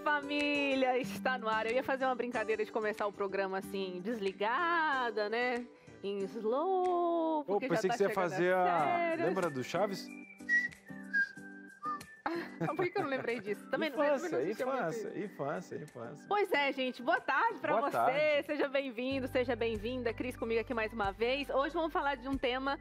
Família está no ar. Eu ia fazer uma brincadeira de começar o programa assim, desligada, né? Em slow, porque pensei já tá que você ia chegando fazer as a... férias. Lembra do Chaves? Por que eu não lembrei disso? Também Infância, não assistia muito isso. infância. Pois é, gente. Boa tarde pra Boa você. tarde. Seja bem-vindo, seja bem-vinda. Cris comigo aqui mais uma vez. Hoje vamos falar de um tema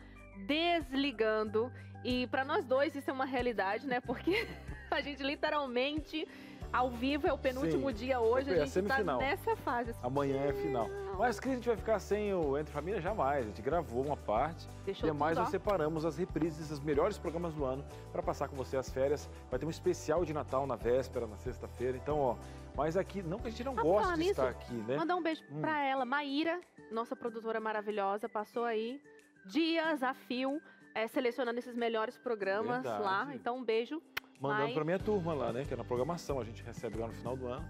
desligando. E pra nós dois isso é uma realidade, né? Porque a gente literalmente... Ao vivo é o penúltimo Sim, dia hoje, a é a gente tá semifinal. nessa fase. Amanhã é final. Mas, Cris, a gente vai ficar sem o Entre Família? Jamais. A gente gravou uma parte. Deixou e mais tudo, nós ó. separamos as reprises dos melhores programas do ano para passar com você as férias. Vai ter um especial de Natal na véspera, na sexta-feira. Então, ó, mas aqui, não que a gente não Vamos goste falar de nisso? estar aqui, né? Mandar um beijo pra ela, Maíra, nossa produtora maravilhosa, passou aí dias a fio selecionando esses melhores programas Verdade. lá. Então, um beijo. Mandando Mai. para minha turma lá, né? Que é na programação. A gente recebe lá no final do ano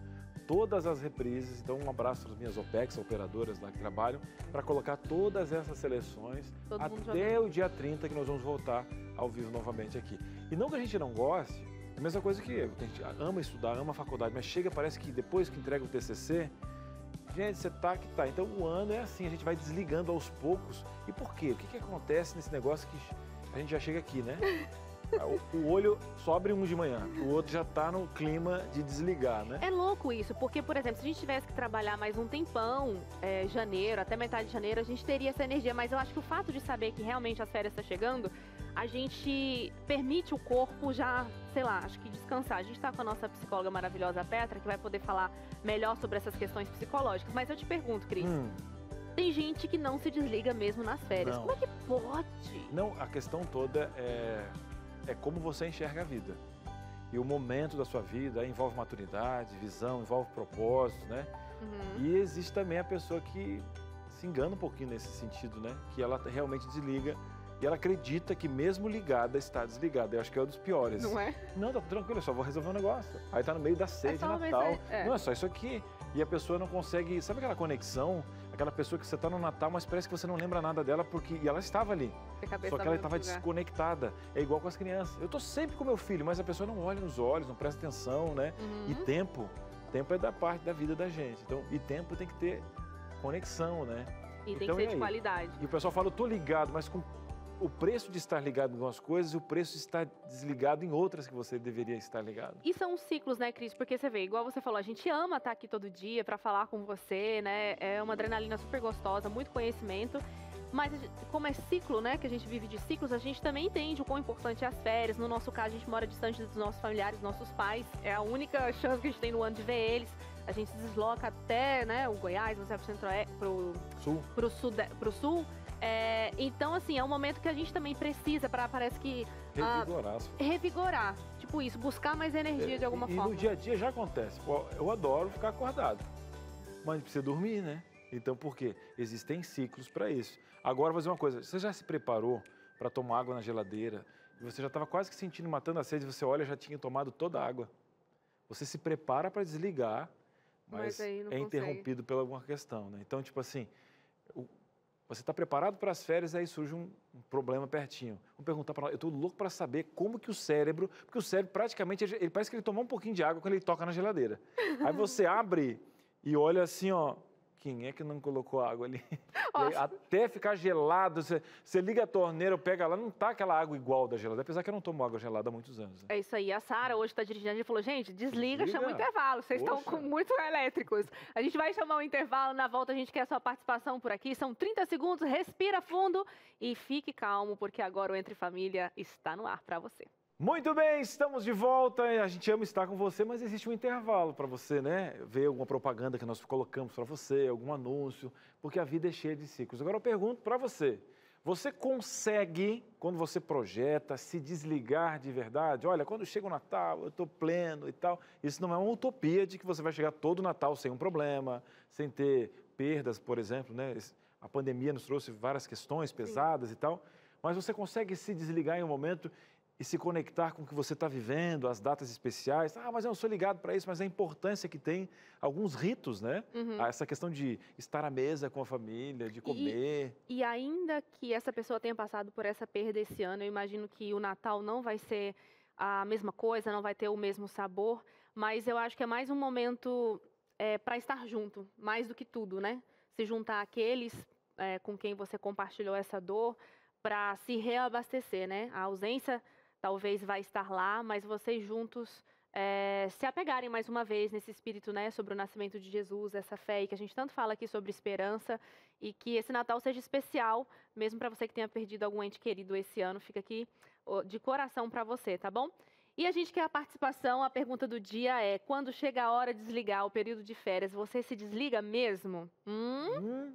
todas as reprises. Então, um abraço para as minhas OPEX, operadoras lá que trabalham, para colocar todas essas seleções Todo mundo até jogando. o dia 30, que nós vamos voltar ao vivo novamente aqui. E não que a gente não goste, é a mesma coisa que eu. A gente ama estudar, ama a faculdade, mas chega, parece que depois que entrega o TCC, gente, você tá que tá. Então, o ano é assim, a gente vai desligando aos poucos. E por quê? O que acontece nesse negócio que a gente já chega aqui, né? O olho só abre um de manhã, o outro já tá no clima de desligar, né? É louco isso, porque, por exemplo, se a gente tivesse que trabalhar mais um tempão, janeiro, até metade de janeiro, a gente teria essa energia. Mas eu acho que o fato de saber que realmente as férias estão chegando, a gente permite o corpo já, sei lá, acho que descansar. A gente tá com a nossa psicóloga maravilhosa, Petra, que vai poder falar melhor sobre essas questões psicológicas. Mas eu te pergunto, Cris, tem gente que não se desliga mesmo nas férias. Não. Como é que pode? Não, a questão toda é como você enxerga a vida. E o momento da sua vida envolve maturidade, visão, envolve propósito, né? E existe também a pessoa que se engana um pouquinho nesse sentido, né? Que ela realmente desliga e ela acredita que mesmo ligada está desligada. Eu acho que é um dos piores. Não é? Não, tá tranquilo, eu só vou resolver um negócio. Aí tá no meio da ceia de só Natal. é. Não, é só isso aqui. E a pessoa não consegue... Sabe aquela conexão? Aquela pessoa que você tá no Natal, mas parece que você não lembra nada dela e ela estava ali. Só que ela estava desconectada. É igual com as crianças. Eu tô sempre com meu filho, mas a pessoa não olha nos olhos, não presta atenção, né? E tempo é da parte da vida da gente. Então, e tempo tem que ter conexão, né? E tem Então, que ser e de aí? qualidade. E o pessoal fala, eu tô ligado, mas com o preço de estar ligado em algumas coisas e o preço de estar desligado em outras que você deveria estar ligado. E são ciclos, né, Cris? Porque você vê, igual você falou, a gente ama estar aqui todo dia pra falar com você, né? É uma adrenalina super gostosa, muito conhecimento. Mas como é ciclo, né, que a gente vive de ciclos, a gente também entende o quão importante é as férias. No nosso caso, a gente mora distante dos nossos familiares, dos nossos pais. É a única chance que a gente tem no ano de ver eles. A gente se desloca até, né, o Goiás, você vai pro centro-oeste, pro sul. Então, assim, é um momento que a gente também precisa para, parece que... revigorar. Tipo isso, buscar mais energia de alguma forma. E no dia a dia já acontece. Pô, eu adoro ficar acordado, mas precisa dormir, né? Então, por quê? Existem ciclos para isso. Agora, vou dizer uma coisa. Você já se preparou para tomar água na geladeira? E você já estava quase que sentindo, matando a sede, você olha, já tinha tomado toda a água. Você se prepara para desligar, mas aí não é interrompido por alguma questão, né? Então, tipo assim... Você está preparado para as férias, aí surge um problema pertinho. Vamos perguntar para nós. Eu estou louco para saber como que o cérebro... Porque o cérebro, praticamente, ele parece que ele tomou um pouquinho de água quando ele toca na geladeira. Aí você abre e olha assim, ó... Quem é que não colocou água ali? Aí, até ficar gelado, você liga a torneira, pega lá, não tá aquela água igual da geladeira. Apesar que eu não tomo água gelada há muitos anos. Né? É isso aí. A Sara hoje está dirigindo e falou, gente, desliga, chama o intervalo. Vocês estão muito elétricos. A gente vai chamar o intervalo. Na volta a gente quer a sua participação por aqui. São 30 segundos, respira fundo e fique calmo, porque agora o Entre Família está no ar para você. Muito bem, estamos de volta. A gente ama estar com você, mas existe um intervalo para você, né? Ver alguma propaganda que nós colocamos para você, algum anúncio, porque a vida é cheia de ciclos. Agora eu pergunto para você, você consegue, quando você projeta, se desligar de verdade? Olha, quando chega o Natal, eu estou pleno e tal. Isso não é uma utopia de que você vai chegar todo o Natal sem um problema, sem ter perdas, por exemplo, né? A pandemia nos trouxe várias questões pesadas e tal, mas você consegue se desligar em um momento e se conectar com o que você está vivendo, as datas especiais. Ah, mas eu não sou ligado para isso, mas a importância que tem alguns ritos, né? Essa questão de estar à mesa com a família, de comer. E ainda que essa pessoa tenha passado por essa perda esse ano, eu imagino que o Natal não vai ser a mesma coisa, não vai ter o mesmo sabor, mas eu acho que é mais um momento para estar junto, mais do que tudo, né? Se juntar àqueles com quem você compartilhou essa dor, para se reabastecer, né? A ausência talvez vai estar lá, mas vocês juntos se apegarem mais uma vez nesse espírito, né? Sobre o nascimento de Jesus, essa fé, e que a gente tanto fala aqui sobre esperança, e que esse Natal seja especial, mesmo para você que tenha perdido algum ente querido esse ano, fica aqui de coração para você, tá bom? E a gente quer a participação, a pergunta do dia é, quando chega a hora de desligar o período de férias, você se desliga mesmo?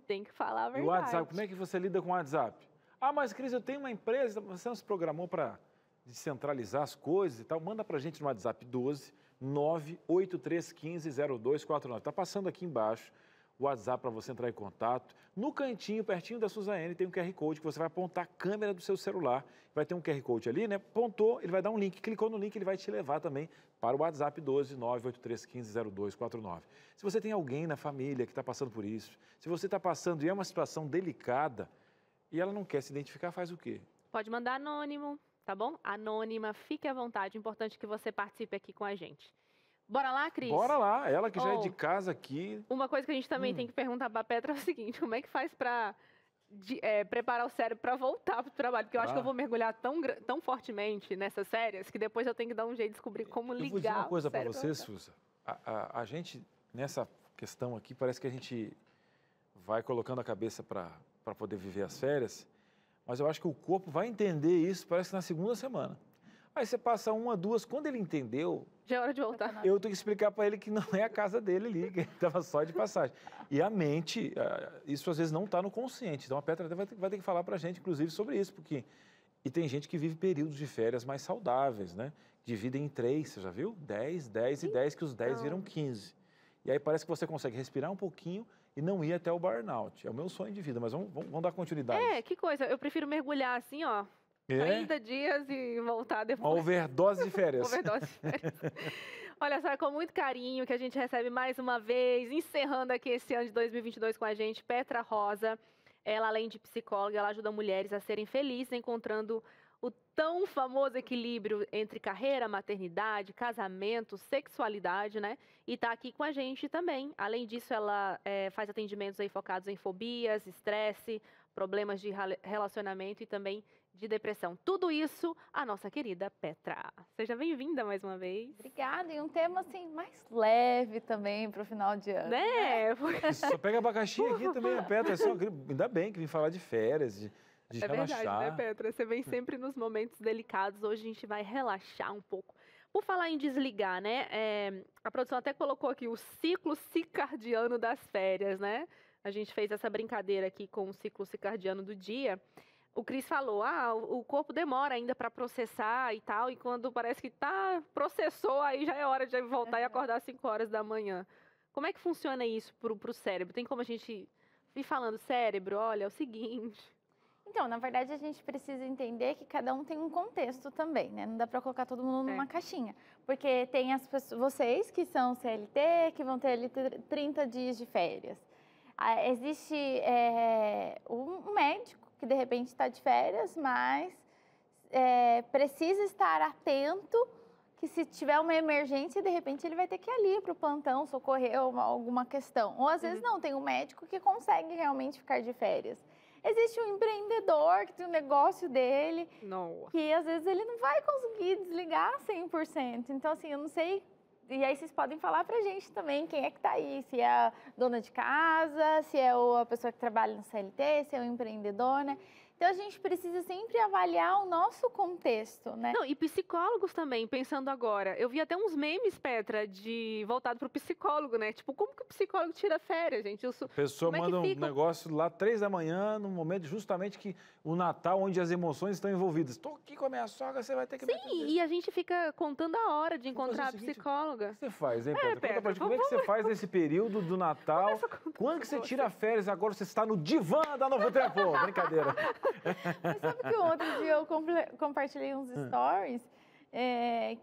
Tem que falar a E verdade. o WhatsApp, como é que você lida com o WhatsApp? Ah, mas Cris, eu tenho uma empresa, você não se programou para descentralizar as coisas e tal? Manda para a gente no WhatsApp 12 98315 0249. Está passando aqui embaixo o WhatsApp para você entrar em contato. No cantinho, pertinho da Suzane, tem um QR Code que você vai apontar a câmera do seu celular. Vai ter um QR Code ali, né? Apontou, ele vai dar um link. Clicou no link, ele vai te levar também para o WhatsApp 12 98315 0249. Se você tem alguém na família que está passando por isso, se você está passando e é uma situação delicada e ela não quer se identificar, faz o quê? Pode mandar anônimo, tá bom? Anônima, fique à vontade. Importante que você participe aqui com a gente. Bora lá, Cris? Bora lá, ela que já é de casa aqui. Uma coisa que a gente também tem que perguntar para a Petra é o seguinte, como é que faz para preparar o cérebro para voltar para o trabalho? Porque eu acho que eu vou mergulhar tão fortemente nessas férias que depois eu tenho que dar um jeito de descobrir como ligar. Eu vou dizer uma coisa para você, Suza. A gente, nessa questão aqui, parece que a gente vai colocando a cabeça para poder viver as férias, mas eu acho que o corpo vai entender isso, parece que na segunda semana. Aí você passa uma, duas, quando ele entendeu... Já é hora de voltar. Eu tenho que explicar para ele que não é a casa dele ali, que ele estava só de passagem. E a mente, isso às vezes não está no consciente. Então a Petra vai ter que falar para a gente, inclusive, sobre isso, porque... E tem gente que vive períodos de férias mais saudáveis, né? Dividem em 3, você já viu? 10, 10 e 10, que os 10 viram 15. E aí parece que você consegue respirar um pouquinho e não ir até o burnout. É o meu sonho de vida, mas vamos dar continuidade. Que coisa. Eu prefiro mergulhar assim, ó. 30 dias e voltar depois. Uma overdose de férias. Overdose de férias. Olha só, é com muito carinho que a gente recebe mais uma vez, encerrando aqui esse ano de 2022 com a gente, Petra Rosa. Ela, além de psicóloga, ela ajuda mulheres a serem felizes, encontrando o tão famoso equilíbrio entre carreira, maternidade, casamento, sexualidade, né? E tá aqui com a gente também. Além disso, ela faz atendimentos aí focados em fobias, estresse, problemas de relacionamento e também de depressão. Tudo isso, a nossa querida Petra. Seja bem-vinda mais uma vez. Obrigada. E um tema, assim, mais leve também para o final de ano. Né? Só pega abacaxi aqui também, a Petra. Ainda bem que vem falar de férias, de relaxar. Verdade, né, Petra? Você vem sempre nos momentos delicados. Hoje a gente vai relaxar um pouco. Por falar em desligar, né? A produção até colocou aqui o ciclo circadiano das férias, né? A gente fez essa brincadeira aqui com o ciclo circadiano do dia. O Cris falou, o corpo demora ainda para processar e tal, e quando parece que processou, aí já é hora de voltar e acordar às 5 horas da manhã. Como é que funciona isso pro cérebro? Tem como a gente ir falando, cérebro, olha, é o seguinte... Então, na verdade, a gente precisa entender que cada um tem um contexto também, né? Não dá para colocar todo mundo numa caixinha. Porque tem vocês que são CLT, que vão ter ali 30 dias de férias. Existe um médico que, de repente, está de férias, mas precisa estar atento que se tiver uma emergência, de repente, ele vai ter que ir ali para o plantão socorrer alguma questão. Ou, às vezes, não, tem um médico que consegue realmente ficar de férias. Existe um empreendedor que tem um negócio dele, que às vezes ele não vai conseguir desligar 100%. Então, assim, eu não sei. E aí vocês podem falar pra gente também quem é que tá aí. Se é a dona de casa, se é a pessoa que trabalha no CLT, se é o empreendedor, né? Então, a gente precisa sempre avaliar o nosso contexto, né? Não, e psicólogos também, pensando agora. Eu vi até uns memes, Petra, voltado pro psicólogo, né? Tipo, como que o psicólogo tira férias, gente? A pessoa manda um negócio lá 3 da manhã, num momento justamente que o Natal, onde as emoções estão envolvidas. Estou aqui com a minha sogra, você vai ter que... Sim, e a gente fica contando a hora de encontrar a psicóloga. O que você faz, hein, Petra? Conta pra gente, como é que você faz nesse período do Natal? Quando que você tira férias? Agora você está no divã da Novo Tempo. Brincadeira. Mas sabe que outro dia eu compartilhei uns stories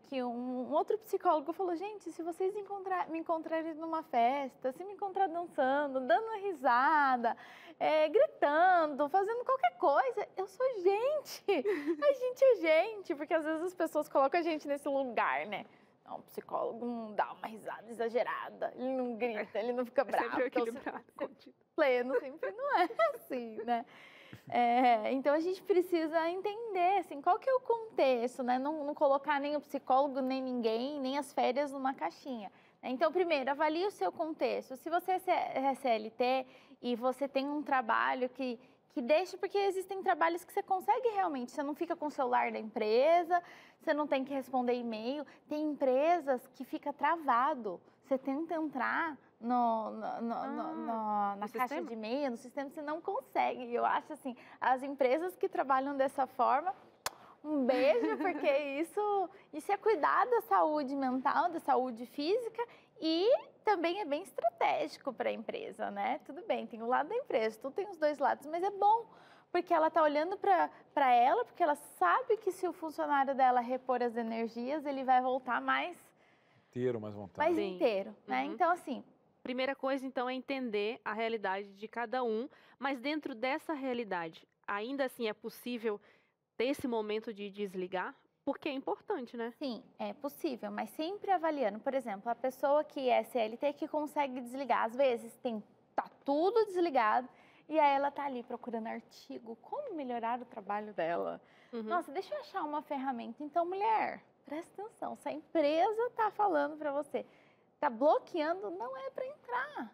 que um outro psicólogo falou, gente, se vocês me encontrarem numa festa, se me encontrar dançando, dando risada, gritando, fazendo qualquer coisa, eu sou gente. A gente é gente, porque às vezes as pessoas colocam a gente nesse lugar, né? Não, o psicólogo não dá uma risada exagerada, ele não grita, ele não fica bravo. Sempre equilibrado. Pleno, sempre não é assim, né? Então a gente precisa entender assim, qual que é o contexto, né? Não colocar nem o psicólogo, nem ninguém, nem as férias numa caixinha. Então, primeiro, avalie o seu contexto. Se você é CLT e você tem um trabalho que deixe, porque existem trabalhos que você consegue realmente, você não fica com o celular da empresa, você não tem que responder e-mail. Tem empresas que fica travado. Você tenta entrar na caixa de e-mail, no sistema, você não consegue. Eu acho assim, as empresas que trabalham dessa forma, um beijo, porque isso é cuidar da saúde mental, da saúde física e também é bem estratégico para a empresa, né? Tudo bem, tem o lado da empresa, tudo tem os dois lados, mas é bom, porque ela está olhando para ela, porque ela sabe que se o funcionário dela repor as energias, ele vai voltar mais mais vontade. Mais inteiro, né? Então, assim... Primeira coisa, então, é entender a realidade de cada um, mas dentro dessa realidade, ainda assim é possível ter esse momento de desligar? Porque é importante, né? Sim, é possível, mas sempre avaliando. Por exemplo, a pessoa que é CLT que consegue desligar, às vezes tá tudo desligado e aí ela tá ali procurando artigo, como melhorar o trabalho dela. Nossa, deixa eu achar uma ferramenta. Então, mulher, presta atenção, se a empresa tá falando para você, tá bloqueando, não é para entrar.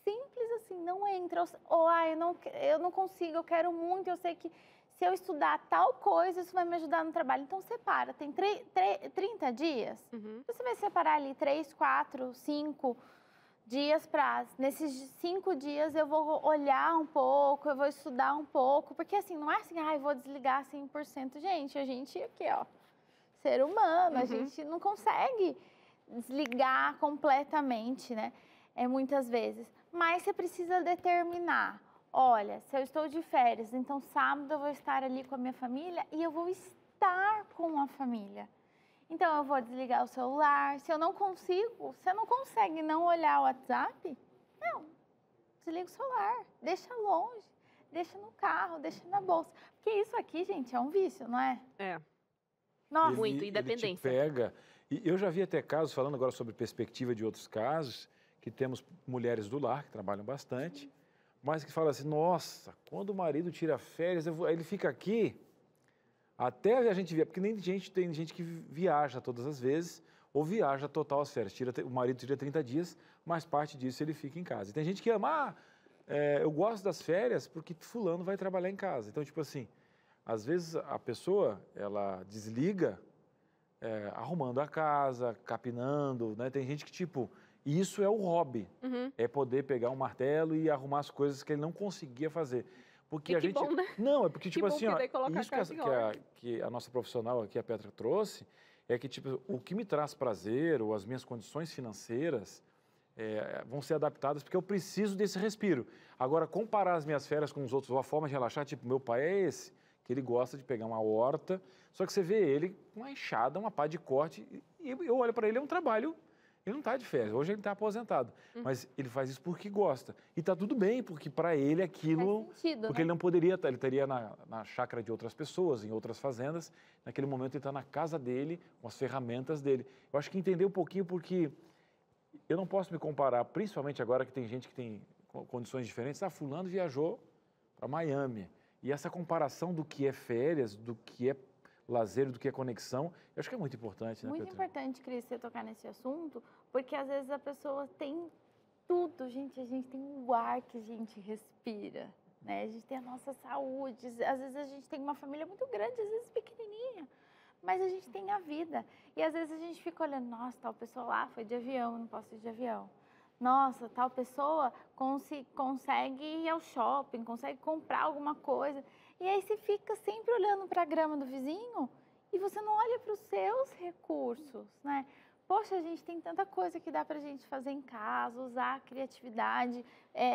Simples assim, não entra. Ou, eu não consigo, eu quero muito, eu sei que se eu estudar tal coisa, isso vai me ajudar no trabalho. Então, separa. Tem 30 dias. Você vai separar ali 3, 4, 5 dias para... Nesses 5 dias, eu vou olhar um pouco, eu vou estudar um pouco. Porque, assim, não é assim, eu vou desligar 100%. Gente, a gente aqui, ó, ser humano, a gente não consegue desligar completamente, né? Muitas vezes. Mas você precisa determinar. Olha, se eu estou de férias, então sábado eu vou estar ali com a minha família e eu vou estar com a família. Então eu vou desligar o celular. Se eu não consigo, você não consegue não olhar o WhatsApp? Não, desliga o celular, deixa longe, deixa no carro, deixa na bolsa. Porque isso aqui, gente, é um vício, não é? Nossa, muito, e dependência. Ele te pega. E eu já vi até casos, falando agora sobre perspectiva de outros casos, que temos mulheres do lar que trabalham bastante, mas que falam assim, nossa, quando o marido tira férias, ele fica aqui até a gente ver, porque tem gente que viaja todas as vezes, ou viaja total as férias. O marido tira 30 dias, mas parte disso ele fica em casa. E tem gente que ama, eu gosto das férias porque fulano vai trabalhar em casa. Então, tipo assim, às vezes a pessoa, ela desliga arrumando a casa, capinando, né? Tem gente que, tipo, isso é o hobby, é poder pegar um martelo e arrumar as coisas que ele não conseguia fazer. Porque a gente... bom, né? Não, é porque, tipo assim, ó, isso que que a nossa profissional aqui, a Petra, trouxe, é que, tipo, o que me traz prazer, ou as minhas condições financeiras, vão ser adaptadas, porque eu preciso desse respiro. Agora, comparar as minhas férias com os outros, ou a forma de relaxar, tipo, meu pai é esse, que ele gosta de pegar uma horta, só que você vê ele com uma enxada, uma pá de corte, e eu olho para ele, é um trabalho, ele não está de férias, hoje ele está aposentado, mas ele faz isso porque gosta. E está tudo bem, porque para ele aquilo... Faz sentido, porque né? ele não poderia estar, ele estaria na chácara de outras pessoas, em outras fazendas, naquele momento ele está na casa dele, com as ferramentas dele. Eu acho que entender um pouquinho, porque eu não posso me comparar, principalmente agora que tem gente que tem condições diferentes. Fulano viajou para Miami. E essa comparação do que é férias, do que é lazer, do que é conexão, eu acho que é muito importante, né, Muito Petra? importante, Cris, você tocar nesse assunto, porque às vezes a pessoa tem tudo, gente. A gente tem o ar que a gente respira, né? A gente tem a nossa saúde. Às vezes a gente tem uma família muito grande, às vezes pequenininha, mas a gente tem a vida. E às vezes a gente fica olhando, nossa, tal pessoa lá foi de avião, eu não posso ir de avião. Nossa, tal pessoa consegue ir ao shopping, consegue comprar alguma coisa. E aí você fica sempre olhando para a grama do vizinho e você não olha para os seus recursos, né? Poxa, a gente tem tanta coisa que dá para a gente fazer em casa, usar a criatividade.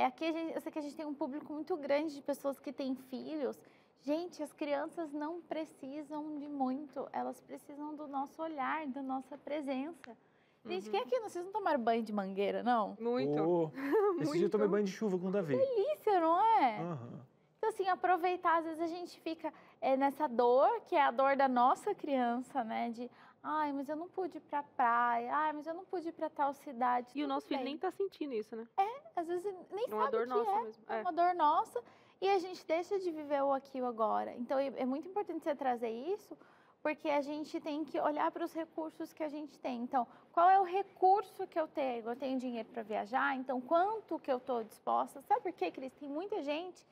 Aqui eu sei que a gente tem um público muito grande de pessoas que têm filhos. Gente, as crianças não precisam de muito, elas precisam do nosso olhar, da nossa presença. Gente, quem aqui, vocês não tomaram banho de mangueira, não? Muito. Esse dia eu tomei banho de chuva com o Davi. Delícia, não é? Aham. Então, assim, aproveitar, às vezes a gente fica nessa dor, que é a dor da nossa criança, né? De, ai, mas eu não pude ir pra praia, ai, mas eu não pude ir pra tal cidade. E o Tudo nosso filho bem. nem tá sentindo isso, né? Às vezes nem É uma sabe dor o que nossa é. mesmo. É uma dor nossa e a gente deixa de viver o aqui e o agora. Então, é muito importante você trazer isso, porque a gente tem que olhar para os recursos que a gente tem. Então, qual é o recurso que eu tenho? Eu tenho dinheiro para viajar, então quanto que eu estou disposta? Sabe por quê, Cris? Tem muita gente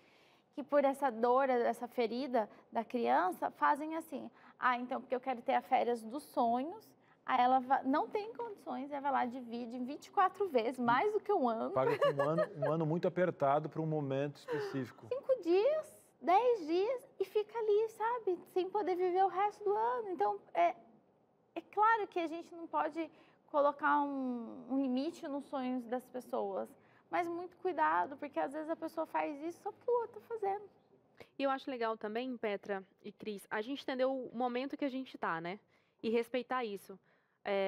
que por essa dor, essa ferida da criança, fazem assim. Ah, então porque eu quero ter as férias dos sonhos, aí ela não tem condições, ela vai lá, divide em 24 vezes, mais do que um ano. Paga com um ano muito apertado para um momento específico. 5 dias, 10 dias e fica ali, sabe? Sem poder viver o resto do ano. Então, é claro que a gente não pode colocar um limite nos sonhos das pessoas, mas muito cuidado, porque às vezes a pessoa faz isso só porque o outro está fazendo. E eu acho legal também, Petra e Cris, a gente entender o momento que a gente tá, né? E respeitar isso.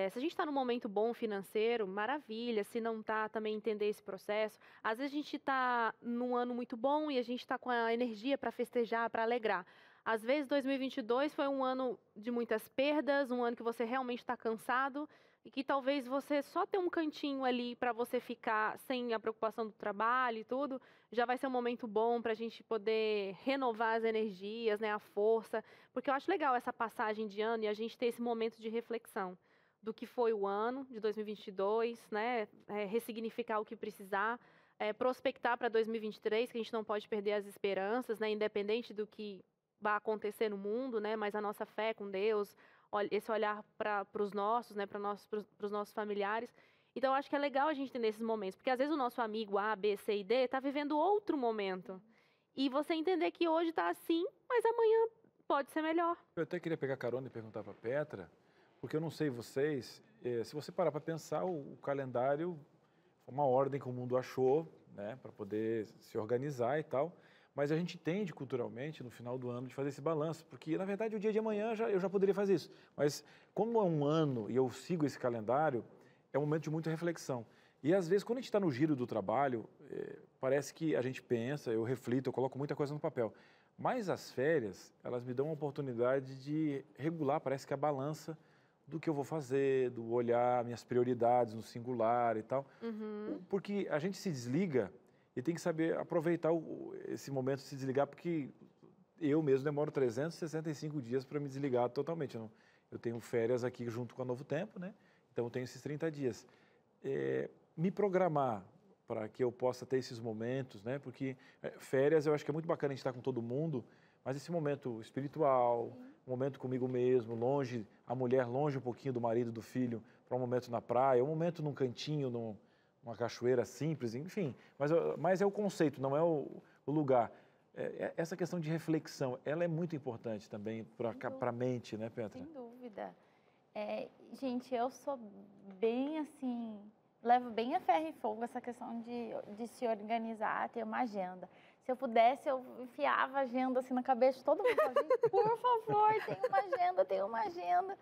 Se a gente está num momento bom financeiro, maravilha. Se não tá, também entender esse processo. Às vezes a gente está num ano muito bom e a gente está com a energia para festejar, para alegrar. Às vezes 2022 foi um ano de muitas perdas, um ano que você realmente está cansado e que talvez você só ter um cantinho ali para você ficar sem a preocupação do trabalho e tudo, já vai ser um momento bom para a gente poder renovar as energias, né, a força. Porque eu acho legal essa passagem de ano e a gente ter esse momento de reflexão do que foi o ano de 2022, né? Ressignificar o que precisar, prospectar para 2023, que a gente não pode perder as esperanças, né? Independente do que vai acontecer no mundo, né? Mas a nossa fé com Deus, esse olhar para os nossos, né? Para os nossos familiares. Então, eu acho que é legal a gente ter nesses momentos, porque às vezes o nosso amigo A, B, C e D está vivendo outro momento. E você entender que hoje está assim, mas amanhã pode ser melhor. Eu até queria pegar carona e perguntar para a Petra, porque eu não sei vocês, se você parar para pensar, o calendário foi uma ordem que o mundo achou, né, para poder se organizar e tal, mas a gente tende culturalmente, no final do ano, de fazer esse balanço, porque, na verdade, o dia de amanhã eu já poderia fazer isso, mas como é um ano e eu sigo esse calendário, é um momento de muita reflexão. E, às vezes, quando a gente está no giro do trabalho, parece que a gente pensa, eu reflito, eu coloco muita coisa no papel, mas as férias, elas me dão uma oportunidade de regular, parece que a balança do que eu vou fazer, do olhar minhas prioridades no singular e tal. Porque a gente se desliga e tem que saber aproveitar esse momento de se desligar, porque eu mesmo demoro 365 dias para me desligar totalmente. Eu tenho férias aqui junto com a Novo Tempo, né? Então eu tenho esses 30 dias. Me programar para que eu possa ter esses momentos, né? Porque férias eu acho que é muito bacana a gente estar com todo mundo, mas esse momento espiritual, um momento comigo mesmo, longe, a mulher longe um pouquinho do marido, do filho, para um momento na praia, um momento num cantinho, numa cachoeira simples, enfim. Mas é o conceito, não é o lugar. Essa questão de reflexão, ela é muito importante também para a mente, né, Petra? Sem dúvida. Gente, eu sou bem assim, levo bem a ferro e fogo essa questão de se organizar, ter uma agenda. Se eu pudesse, eu enfiava a agenda assim na cabeça de todo mundo. Gente, por favor, tem uma agenda.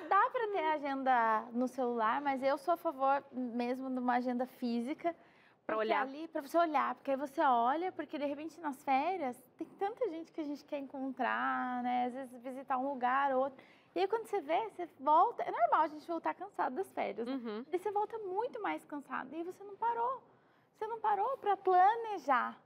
Dá para ter agenda no celular, mas eu sou a favor mesmo de uma agenda física. Para olhar. Para você olhar, porque aí você olha, porque de repente nas férias tem tanta gente que a gente quer encontrar, né? Às vezes visitar um lugar ou outro. E aí quando você vê, você volta. É normal a gente voltar cansado das férias. Né? E você volta muito mais cansado. E aí você não parou. Você não parou para planejar.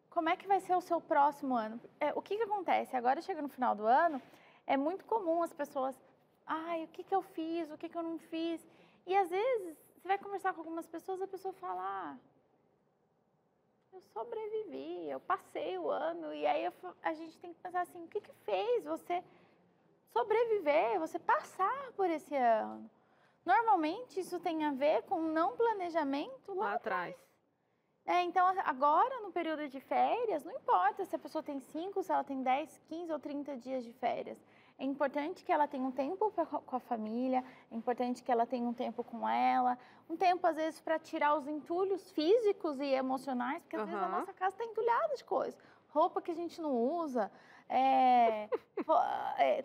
Como é que vai ser o seu próximo ano? O que acontece? Agora chega no final do ano, é muito comum as pessoas... Ai, o que eu fiz? O que eu não fiz? E às vezes, você vai conversar com algumas pessoas, a pessoa fala... eu sobrevivi, eu passei o ano. E aí a gente tem que pensar assim, o que fez você sobreviver, você passar por esse ano? Normalmente, isso tem a ver com não planejamento lá atrás. Então, agora, no período de férias, não importa se a pessoa tem 5, se ela tem 10, 15 ou 30 dias de férias. É importante que ela tenha um tempo com a família, é importante que ela tenha um tempo com ela, um tempo, às vezes, para tirar os entulhos físicos e emocionais, porque, às vezes, a nossa casa está entulhada de coisas. roupa que a gente não usa,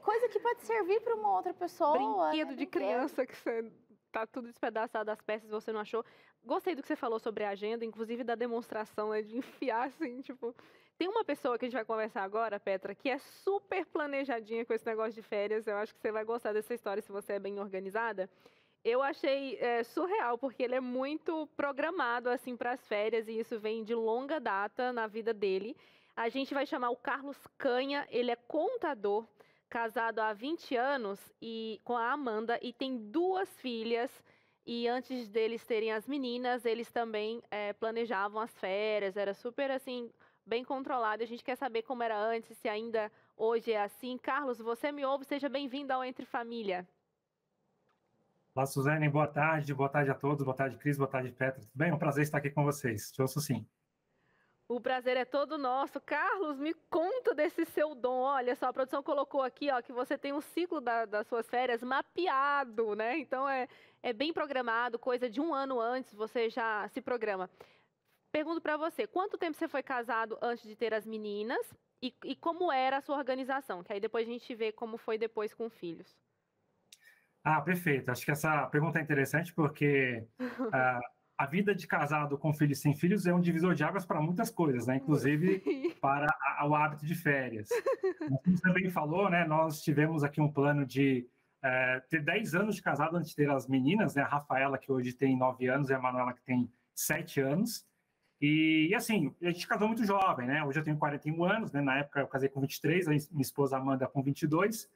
coisa que pode servir para uma outra pessoa. Brinquedo de criança que você tá tudo despedaçado das peças e você não achou. Gostei do que você falou sobre a agenda, inclusive da demonstração, né, de enfiar assim, tipo... Tem uma pessoa que a gente vai conversar agora, Petra, que é super planejadinha com esse negócio de férias. Eu acho que você vai gostar dessa história se você é bem organizada. Eu achei surreal, porque ele é muito programado assim para as férias e isso vem de longa data na vida dele. A gente vai chamar o Carlos Canha, ele é contador, casado há 20 anos com a Amanda e tem 2 filhas. E antes deles terem as meninas, eles também planejavam as férias, era super assim... bem controlado. A gente quer saber como era antes, se ainda hoje é assim. Carlos, você me ouve? Seja bem-vindo ao Entre Família. Olá, Suzane, boa tarde a todos, boa tarde, Cris, boa tarde, Petra. Tudo bem? É um prazer estar aqui com vocês. Te ouço sim. O prazer é todo nosso. Carlos, me conta desse seu dom. Olha só, a produção colocou aqui, ó, que você tem um ciclo das suas férias mapeado, né? Então é bem programado, coisa de 1 ano antes você já se programa. Pergunto para você, quanto tempo você foi casado antes de ter as meninas e como era a sua organização? Que aí depois a gente vê como foi depois com filhos. Perfeito. Acho que essa pergunta é interessante porque a vida de casado com filhos e sem filhos é um divisor de águas para muitas coisas, né? Inclusive para o hábito de férias. Como você bem falou, né? Nós tivemos aqui um plano de ter 10 anos de casado antes de ter as meninas, né? A Rafaela, que hoje tem 9 anos, e a Manuela, que tem 7 anos. E assim, a gente casou muito jovem, né? Hoje eu tenho 41 anos, né? Na época eu casei com 23, minha esposa Amanda com 22.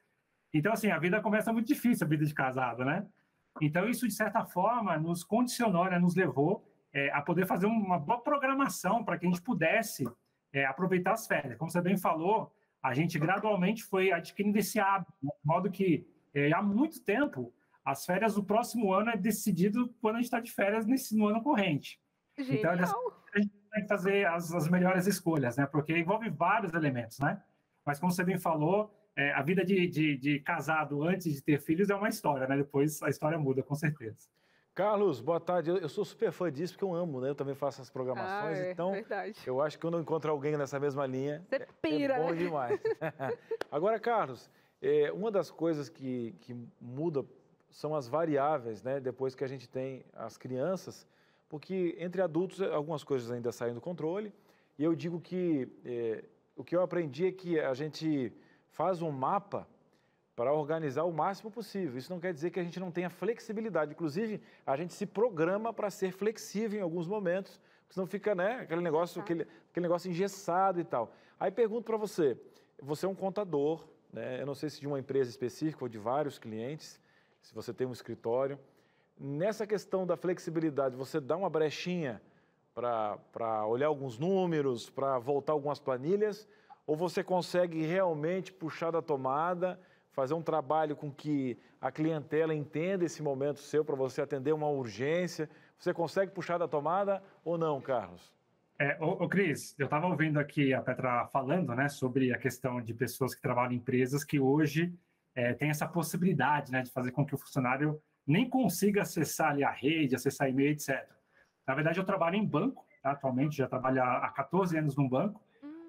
Então, assim, a vida começa muito difícil, a vida de casado, né? Então, isso, de certa forma, nos condicionou, né? Nos levou a poder fazer uma boa programação para que a gente pudesse aproveitar as férias. Como você bem falou, a gente gradualmente foi adquirindo esse hábito, né? De modo que, há muito tempo, as férias do próximo ano é decidido quando a gente está de férias no ano corrente. Genial. Então, a gente tem que fazer as melhores escolhas, né? Porque envolve vários elementos, né? Mas, como você bem falou, a vida de casado antes de ter filhos é uma história, né? Depois a história muda, com certeza. Carlos, boa tarde. Eu sou super fã disso, porque eu amo, né? Eu também faço as programações, então verdade. Eu acho que quando eu encontro alguém nessa mesma linha, você pira, é bom né? demais. Agora, Carlos, uma das coisas que muda são as variáveis, né? Depois que a gente tem as crianças, porque entre adultos algumas coisas ainda saem do controle, e eu digo que o que eu aprendi é que a gente faz um mapa para organizar o máximo possível. Isso não quer dizer que a gente não tenha flexibilidade. Inclusive, a gente se programa para ser flexível em alguns momentos, senão fica, né, aquele negócio engessado e tal. Aí pergunto para você, você é um contador, né? Eu não sei se de uma empresa específica ou de vários clientes, se você tem um escritório. Nessa questão da flexibilidade, você dá uma brechinha para olhar alguns números, para voltar algumas planilhas, ou você consegue realmente puxar da tomada, fazer um trabalho com que a clientela entenda esse momento seu para você atender uma urgência? Você consegue puxar da tomada ou não, Carlos? Cris, eu estava ouvindo aqui a Petra falando, né, sobre a questão de pessoas que trabalham em empresas que hoje têm essa possibilidade, né, de fazer com que o funcionário nem consiga acessar ali a rede, acessar e-mail, etc. Na verdade, eu trabalho em banco, tá? Atualmente já trabalho há 14 anos num banco,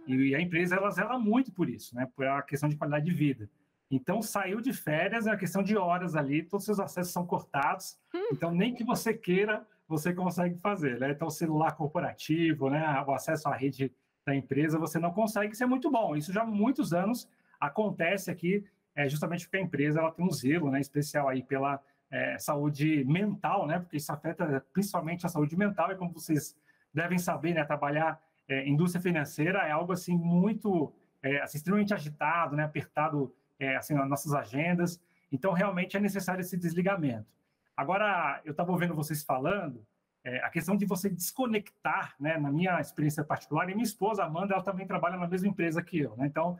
e a empresa ela zela muito por isso, né, por a questão de qualidade de vida. Então, saiu de férias, é uma questão de horas ali, todos os seus acessos são cortados, então nem que você queira, você consegue fazer, né? Então, o celular corporativo, né, o acesso à rede da empresa, você não consegue, isso é muito bom. Isso já há muitos anos acontece aqui, justamente porque a empresa ela tem um zelo, né, especial aí pela saúde mental, né, porque isso afeta principalmente a saúde mental, e como vocês devem saber, né, trabalhar em indústria financeira é algo assim muito, assim, extremamente agitado, né, apertado, assim, nas nossas agendas, então realmente é necessário esse desligamento. Agora, eu estava ouvindo vocês falando, a questão de você desconectar, né, na minha experiência particular, e minha esposa, Amanda, ela também trabalha na mesma empresa que eu, né, então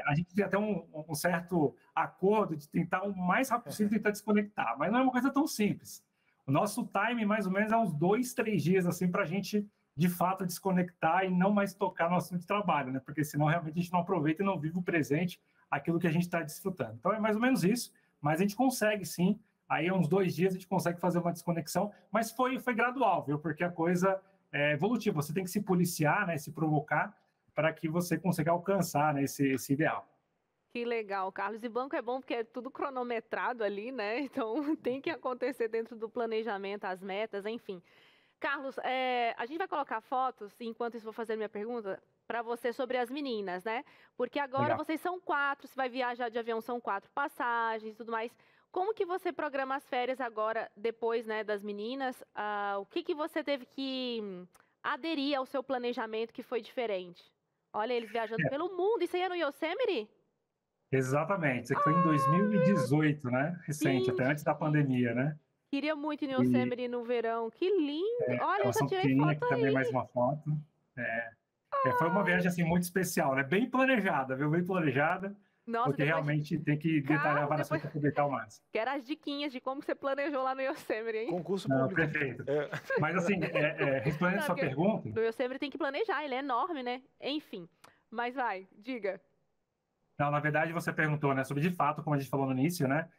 a gente tem até um certo acordo de tentar o mais rápido possível tentar desconectar, mas não é uma coisa tão simples. O nosso time, mais ou menos, é uns 2, 3 dias, assim, para a gente, de fato, desconectar e não mais tocar no assunto de trabalho, né, porque senão realmente a gente não aproveita e não vive o presente, aquilo que a gente está desfrutando. Então, é mais ou menos isso, mas a gente consegue, sim, aí uns 2 dias a gente consegue fazer uma desconexão, mas foi gradual, viu? Porque a coisa é evolutiva, você tem que se policiar, né, se provocar, para que você consiga alcançar, né, esse ideal. Que legal, Carlos. E banco é bom porque é tudo cronometrado ali, né? Então tem que acontecer dentro do planejamento, as metas, enfim. Carlos, a gente vai colocar fotos, enquanto isso vou fazer minha pergunta, para você sobre as meninas, né? Porque agora Legal. vocês são 4, você vai viajar de avião, são 4 passagens e tudo mais. Como que você programa as férias agora, depois, né, das meninas? O que você teve que aderir ao seu planejamento que foi diferente? Olha, eles viajando pelo mundo. Isso aí é no Yosemite? Exatamente, isso aqui foi em 2018, né? Recente, até Gente, antes da pandemia, né? queria muito ir no E Yosemite no verão. Que lindo! Olha, eu elas já são tirei pequenininhas, foto aqui também aí. mais uma foto. Foi uma viagem assim muito especial, né? Bem planejada, viu? Bem planejada, Nossa, porque depois realmente tem que detalhar Carlos, várias depois coisas para aproveitar o máximo. quero as diquinhas de como você planejou lá no Yosemite, hein? Concurso Não, público. perfeito. É. Mas assim, respondendo Não, sua porque pergunta, no Yosemite tem que planejar, ele é enorme, né? Enfim, mas vai, diga. não, na verdade você perguntou, né, sobre de fato, como a gente falou no início, né?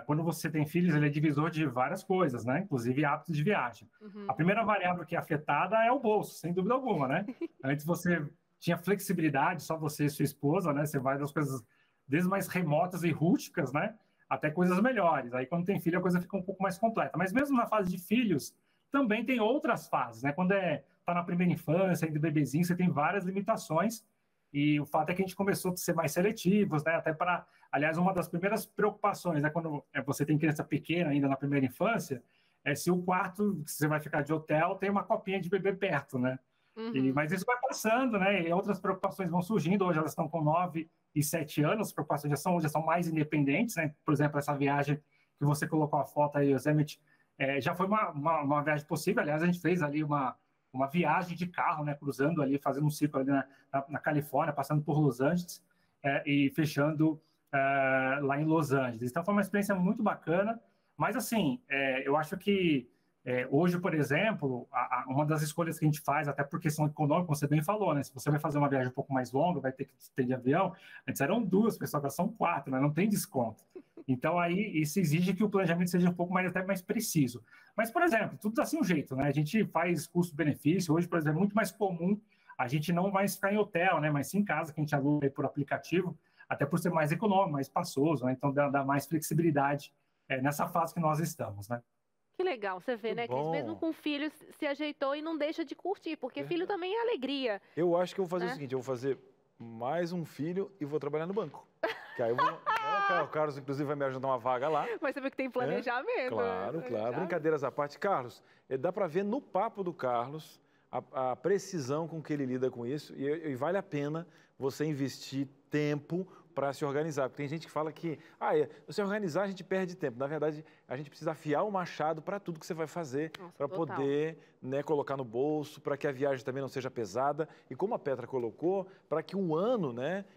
Quando você tem filhos, ele é divisor de várias coisas, né? Inclusive hábitos de viagem. Uhum. A primeira variável que é afetada é o bolso, sem dúvida alguma, né? Antes você tinha flexibilidade, só você e sua esposa, né? Você vai das coisas desde mais remotas e rústicas, né? Até coisas melhores. Aí quando tem filho a coisa fica um pouco mais completa. Mas mesmo na fase de filhos, também tem outras fases, né? Quando tá na primeira infância, ainda bebezinho, você tem várias limitações. E o fato é que a gente começou a ser mais seletivos, né? Até para, aliás, uma das primeiras preocupações, né? Quando você tem criança pequena ainda na primeira infância, é se o quarto que você vai ficar de hotel tem uma copinha de bebê perto, né? Uhum. Mas isso vai passando, né? E outras preocupações vão surgindo. Hoje elas estão com 9 e 7 anos, as preocupações já são mais independentes, né? Por exemplo, essa viagem que você colocou a foto aí, Yosemite, já foi uma viagem possível. Aliás, a gente fez ali uma viagem de carro, né? Cruzando ali, fazendo um ciclo ali na Califórnia, passando por Los Angeles e fechando lá em Los Angeles. Então foi uma experiência muito bacana. Mas assim, eu acho que hoje, por exemplo, uma das escolhas que a gente faz, até por questão econômica, como você bem falou, né? Se você vai fazer uma viagem um pouco mais longa, vai ter que ter de avião. Antes eram 2 pessoas, agora são 4, né? Não tem desconto. Então, aí, isso exige que o planejamento seja um pouco até mais preciso. Mas, por exemplo, tudo dá assim um jeito, né? A gente faz custo-benefício. Hoje, por exemplo, é muito mais comum a gente não mais ficar em hotel, né? Mas sim em casa, que a gente aluga por aplicativo, até por ser mais econômico, mais espaçoso, né? Então, dá mais flexibilidade nessa fase que nós estamos, né? Que legal, você vê, Que né? Que eles mesmo bom. com filhos se ajeitou e não deixa de curtir, porque filho também é alegria. Eu acho que eu vou fazer Né? o seguinte, eu vou fazer mais um filho e vou trabalhar no banco. Que aí eu vou... O Carlos, inclusive, vai me ajudar uma vaga lá. Mas você vê que tem planejamento. Claro, né? claro. Brincadeiras à parte. Carlos, dá para ver no papo do Carlos a precisão com que ele lida com isso e vale a pena você investir tempo para se organizar. Porque tem gente que fala que, se organizar a gente perde tempo. Na verdade, a gente precisa afiar o machado para tudo que você vai fazer, para poder colocar no bolso, para que a viagem também não seja pesada. E como a Petra colocou, para que o ano,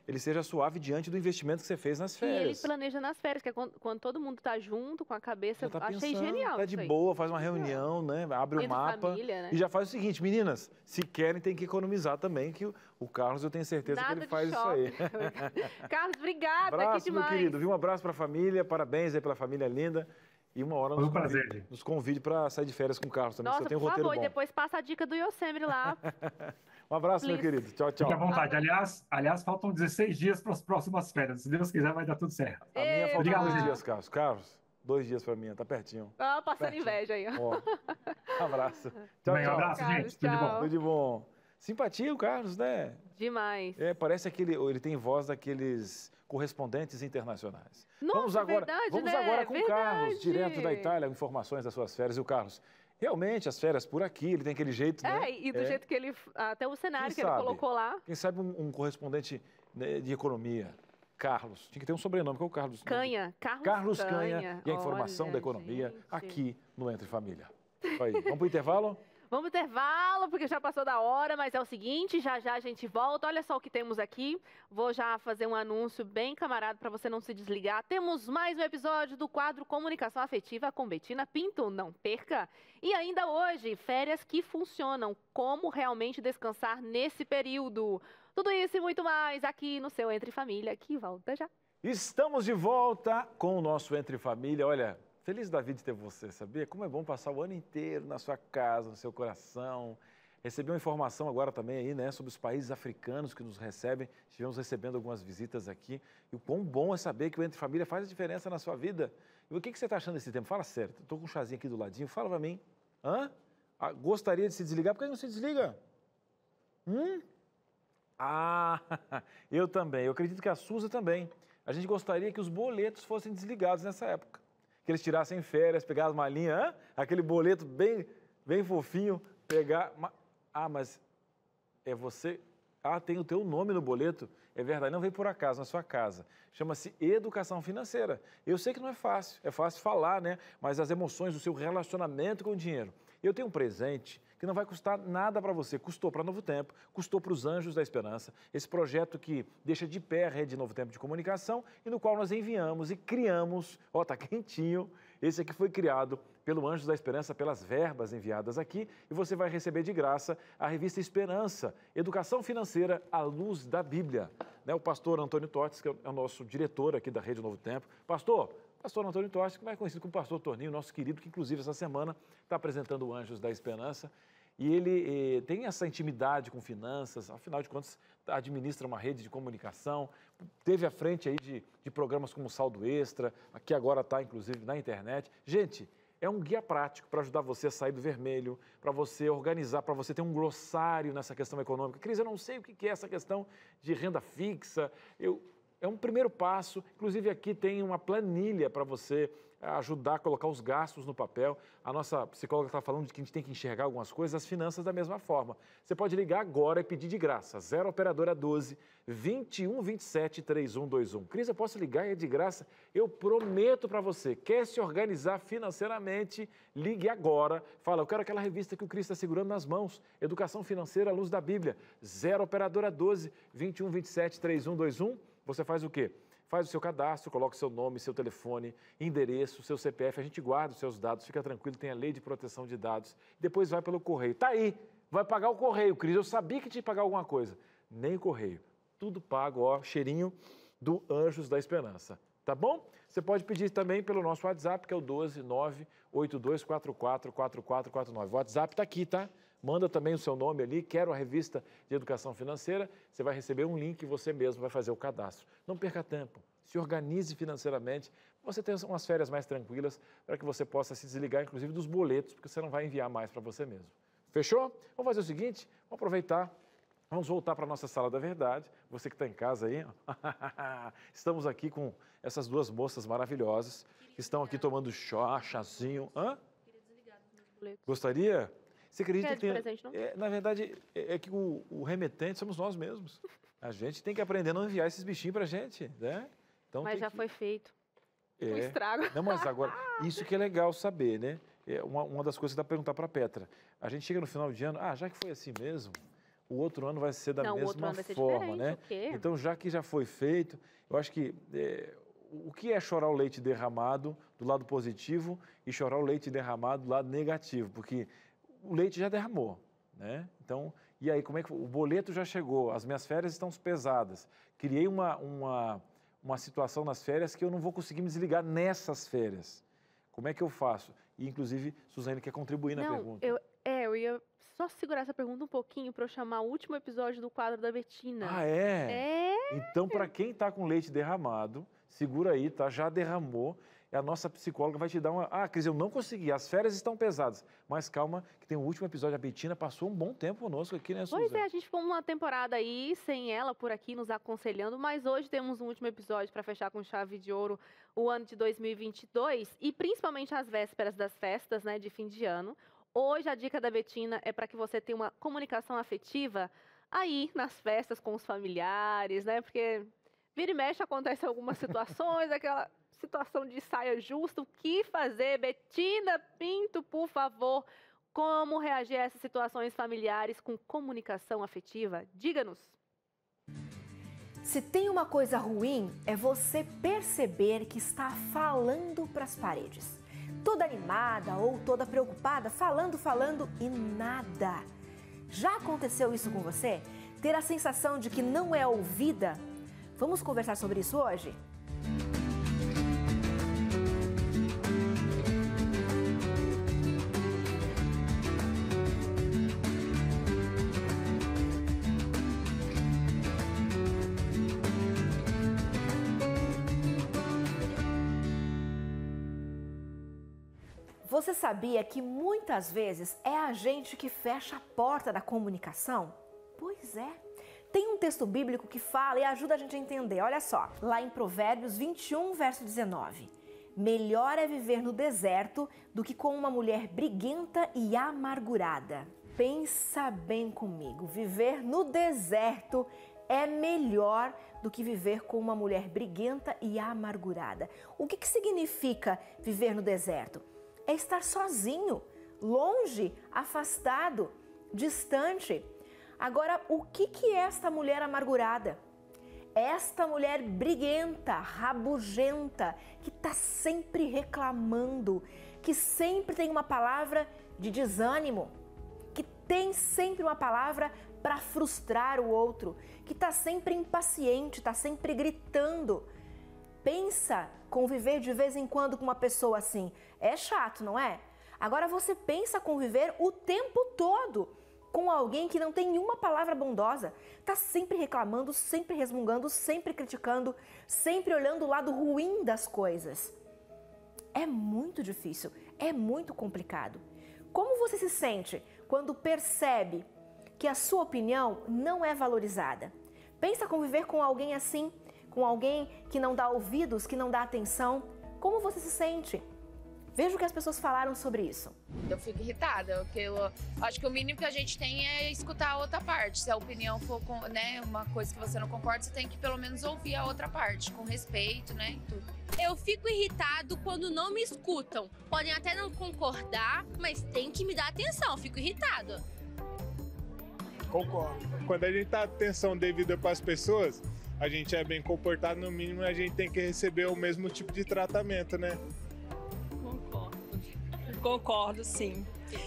ele seja suave diante do investimento que você fez nas férias. E ele planeja nas férias, que é quando todo mundo tá junto com a cabeça. Tá Achei pensando, genial. tá de isso aí. boa, faz uma reunião, abre o Entre mapa família, né? e já faz o seguinte, meninas, se querem tem que economizar também, que o Carlos eu tenho certeza que ele faz isso aí. Carlos, obrigada, abraço, que demais. meu querido, viu? Um abraço para a família, parabéns aí pela família linda. E uma hora nos convide para sair de férias com o Carlos também, Nossa, você tem um por roteiro favor, bom. E depois passa a dica do Yosemite lá. Um abraço, meu querido. Tchau, tchau. Fique à vontade. Aliás, faltam 16 dias para as próximas férias. Se Deus quiser, vai dar tudo certo. A minha falta 2 dias, Carlos. Carlos, 2 dias para mim, tá pertinho. Passando pertinho. Inveja aí. Abraço. Tchau, Bem, tchau. Um abraço, Carlos, gente. Tudo de bom. Tudo de bom. Simpatia o Carlos, né? Demais. Parece ele tem voz daqueles correspondentes internacionais. Nossa, vamos agora com o Carlos, direto da Itália, informações das suas férias. E o Carlos, realmente, as férias por aqui, ele tem aquele jeito, né? E do jeito que ele... Até o cenário que ele colocou lá. Quem sabe um correspondente de economia, Carlos. Tinha que ter um sobrenome, que é o Carlos. Canha. Carlos Canha. E a informação da economia aqui no Entre Família. Aí, vamos para o intervalo? Vamos pro intervalo, porque já passou da hora, mas é o seguinte, já a gente volta. Olha só o que temos aqui. Vou já fazer um anúncio bem camarada para você não se desligar. Temos mais um episódio do quadro Comunicação Afetiva com Betina Pinto. Não perca! E ainda hoje, férias que funcionam. Como realmente descansar nesse período. Tudo isso e muito mais aqui no seu Entre Família, que volta já. Estamos de volta com o nosso Entre Família. Olha... Feliz da vida de ter você, sabia? Como é bom passar o ano inteiro na sua casa, no seu coração. Recebi uma informação agora também aí, né, sobre os países africanos que nos recebem. Estivemos recebendo algumas visitas aqui. E o quão bom é saber que o Entre Família faz a diferença na sua vida. E o que você está achando desse tempo? Fala sério. Estou com um chazinho aqui do ladinho. Fala para mim. Hã? Ah, gostaria de se desligar? Por que não se desliga? Ah, eu também. Eu acredito que a Suza também. A gente gostaria que os boletos fossem desligados nessa época. Que eles tirassem férias, pegassem as malinhas, aquele boleto bem fofinho, pegar... Ah, mas é você... Ah, tem o teu nome no boleto. É verdade, não veio por acaso na sua casa. Chama-se educação financeira. Eu sei que não é fácil falar, né? Mas as emoções, o seu relacionamento com o dinheiro. Eu tenho um presente que não vai custar nada para você. Custou para Novo Tempo, custou para os Anjos da Esperança. Esse projeto que deixa de pé a rede Novo Tempo de Comunicação e no qual nós enviamos e criamos, ó, tá quentinho. Esse aqui foi criado pelo Anjos da Esperança, pelas verbas enviadas aqui, e você vai receber de graça a revista Esperança, Educação Financeira à Luz da Bíblia. Né? O pastor Antônio Totes, que é o nosso diretor aqui da Rede Novo Tempo. Pastor Antônio Totes, que é mais conhecido como Pastor Torninho, nosso querido, que inclusive essa semana está apresentando o Anjos da Esperança. E ele tem essa intimidade com finanças, afinal de contas, administra uma rede de comunicação, teve à frente aí de programas como Saldo Extra, que agora está, inclusive, na internet. Gente, é um guia prático para ajudar você a sair do vermelho, para você organizar, para você ter um glossário nessa questão econômica. Cris, eu não sei o que é essa questão de renda fixa. É um primeiro passo, inclusive aqui tem uma planilha para você ajudar a colocar os gastos no papel. A nossa psicóloga está falando de que a gente tem que enxergar algumas coisas, as finanças da mesma forma. Você pode ligar agora e pedir de graça, 0 operadora 12 21 27 3121. Cris, eu posso ligar e é de graça? Eu prometo para você, quer se organizar financeiramente, ligue agora. Fala, eu quero aquela revista que o Cris está segurando nas mãos, Educação Financeira à Luz da Bíblia, 0 operadora 12 21 27 3121. Você faz o quê? Faz o seu cadastro, coloca o seu nome, seu telefone, endereço, seu CPF, a gente guarda os seus dados, fica tranquilo, tem a lei de proteção de dados, depois vai pelo correio. Tá aí, vai pagar o correio, Cris, eu sabia que tinha que pagar alguma coisa. Nem o correio, tudo pago, ó, cheirinho do Anjos da Esperança, tá bom? Você pode pedir também pelo nosso WhatsApp, que é o 12982444449. O WhatsApp tá aqui, tá? Manda também o seu nome ali, quero a revista de educação financeira, você vai receber um link e você mesmo vai fazer o cadastro. Não perca tempo, se organize financeiramente, você tenha umas férias mais tranquilas para que você possa se desligar, inclusive, dos boletos, porque você não vai enviar mais para você mesmo. Fechou? Vamos fazer o seguinte, vamos aproveitar, vamos voltar para a nossa Sala da Verdade. Você que está em casa aí, ó. Estamos aqui com essas duas moças maravilhosas que estão aqui tomando chazinho. Hã? Queria desligar dos meus boletos. Gostaria? Você acredita que tem... presente, não? Na verdade, é que o remetente somos nós mesmos. A gente tem que aprender a não enviar esses bichinhos pra gente, né? Então, mas já foi feito. Um É. estrago. Não, mas agora, isso que é legal saber, né? É uma das coisas que dá para perguntar para a Petra. A gente chega no final de ano, já que foi assim mesmo, o outro ano vai ser da Não, o outro mesma ano vai ser forma, diferente, né? o quê? Então, já que já foi feito, eu acho que o que é chorar o leite derramado do lado positivo e chorar o leite derramado do lado negativo? Porque o leite já derramou, né? Então, e aí, como é que o boleto já chegou, as minhas férias estão pesadas. Criei uma situação nas férias que eu não vou conseguir me desligar nessas férias. Como é que eu faço? E, inclusive, Suzane quer contribuir na pergunta. Eu ia só segurar essa pergunta um pouquinho para eu chamar o último episódio do quadro da Betina. Ah, é? Então, para quem está com leite derramado, segura aí, tá? Já derramou. E a nossa psicóloga vai te dar uma... Cris, eu não consegui, as férias estão pesadas. Mas calma, que tem o último episódio. A Betina passou um bom tempo conosco aqui, né, Suzane? Pois é, a gente ficou uma temporada aí sem ela por aqui nos aconselhando, mas hoje temos um último episódio para fechar com chave de ouro o ano de 2022 e principalmente as vésperas das festas, né, de fim de ano. Hoje a dica da Betina é para que você tenha uma comunicação afetiva aí nas festas com os familiares, né, porque vira e mexe acontecem algumas situações, aquela situação de saia justa, o que fazer? Betina Pinto, por favor, como reagir a essas situações familiares com comunicação afetiva? Diga-nos. Se tem uma coisa ruim, é você perceber que está falando para as paredes. Toda animada ou toda preocupada, falando e nada. Já aconteceu isso com você? Ter a sensação de que não é ouvida? Vamos conversar sobre isso hoje? Você sabia que muitas vezes é a gente que fecha a porta da comunicação? Pois é. Tem um texto bíblico que fala e ajuda a gente a entender. Olha só, lá em Provérbios 21, verso 19. Melhor é viver no deserto do que com uma mulher briguenta e amargurada. Pensa bem comigo, viver no deserto é melhor do que viver com uma mulher briguenta e amargurada. O que significa viver no deserto? É estar sozinho, longe, afastado, distante. Agora, o que é esta mulher amargurada? Esta mulher briguenta, rabugenta, que está sempre reclamando, que sempre tem uma palavra de desânimo, que tem sempre uma palavra para frustrar o outro, que está sempre impaciente, está sempre gritando. Pensa conviver de vez em quando com uma pessoa assim. É chato, não é? Agora você pensa conviver o tempo todo com alguém que não tem nenhuma palavra bondosa, está sempre reclamando, sempre resmungando, sempre criticando, sempre olhando o lado ruim das coisas. É muito difícil, é muito complicado. Como você se sente quando percebe que a sua opinião não é valorizada? Pensa conviver com alguém assim, com alguém que não dá ouvidos, que não dá atenção. Como você se sente? Veja o que as pessoas falaram sobre isso. Eu fico irritada, porque eu acho que o mínimo que a gente tem é escutar a outra parte. Se a opinião for uma coisa que você não concorda, você tem que pelo menos ouvir a outra parte, com respeito, né, e tudo. Eu fico irritado quando não me escutam. Podem até não concordar, mas tem que me dar atenção, eu fico irritada. Concordo. Quando a gente dá atenção devida para as pessoas, a gente é bem comportado, no mínimo a gente tem que receber o mesmo tipo de tratamento, né? Concordo, sim.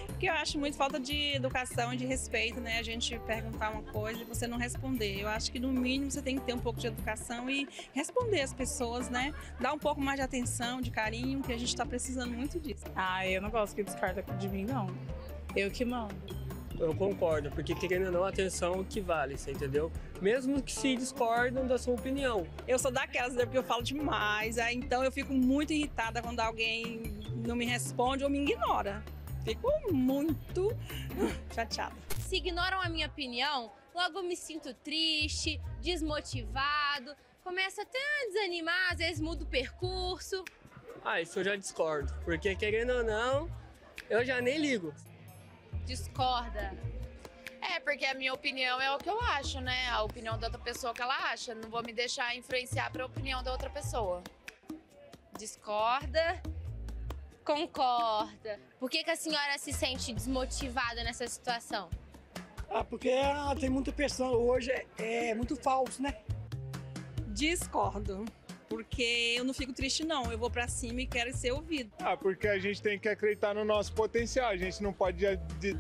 Porque eu acho muito falta de educação e de respeito, né? A gente perguntar uma coisa e você não responder. Eu acho que no mínimo você tem que ter um pouco de educação e responder as pessoas, né? Dar um pouco mais de atenção, de carinho, que a gente está precisando muito disso. Ah, eu não gosto que descarta de mim, não. Eu que mando. Eu concordo, porque querendo ou não, a atenção que vale, você entendeu? Mesmo que se discordam da sua opinião. Eu sou daquelas, porque eu falo demais, então eu fico muito irritada quando alguém não me responde ou me ignora. Fico muito chateada. Se ignoram a minha opinião, logo me sinto triste, desmotivado, começo até a desanimar, às vezes mudo o percurso. Ah, isso eu já discordo, porque querendo ou não, eu já nem ligo. Discorda. É, porque a minha opinião é o que eu acho, né? A opinião da outra pessoa é o que ela acha. Não vou me deixar influenciar para a opinião da outra pessoa. Discorda. Concorda. Por que a senhora se sente desmotivada nessa situação? Ah, porque tem muita pessoa hoje, é muito falso, né? Discordo. Porque eu não fico triste, não. Eu vou pra cima e quero ser ouvido. Ah, porque a gente tem que acreditar no nosso potencial. A gente não pode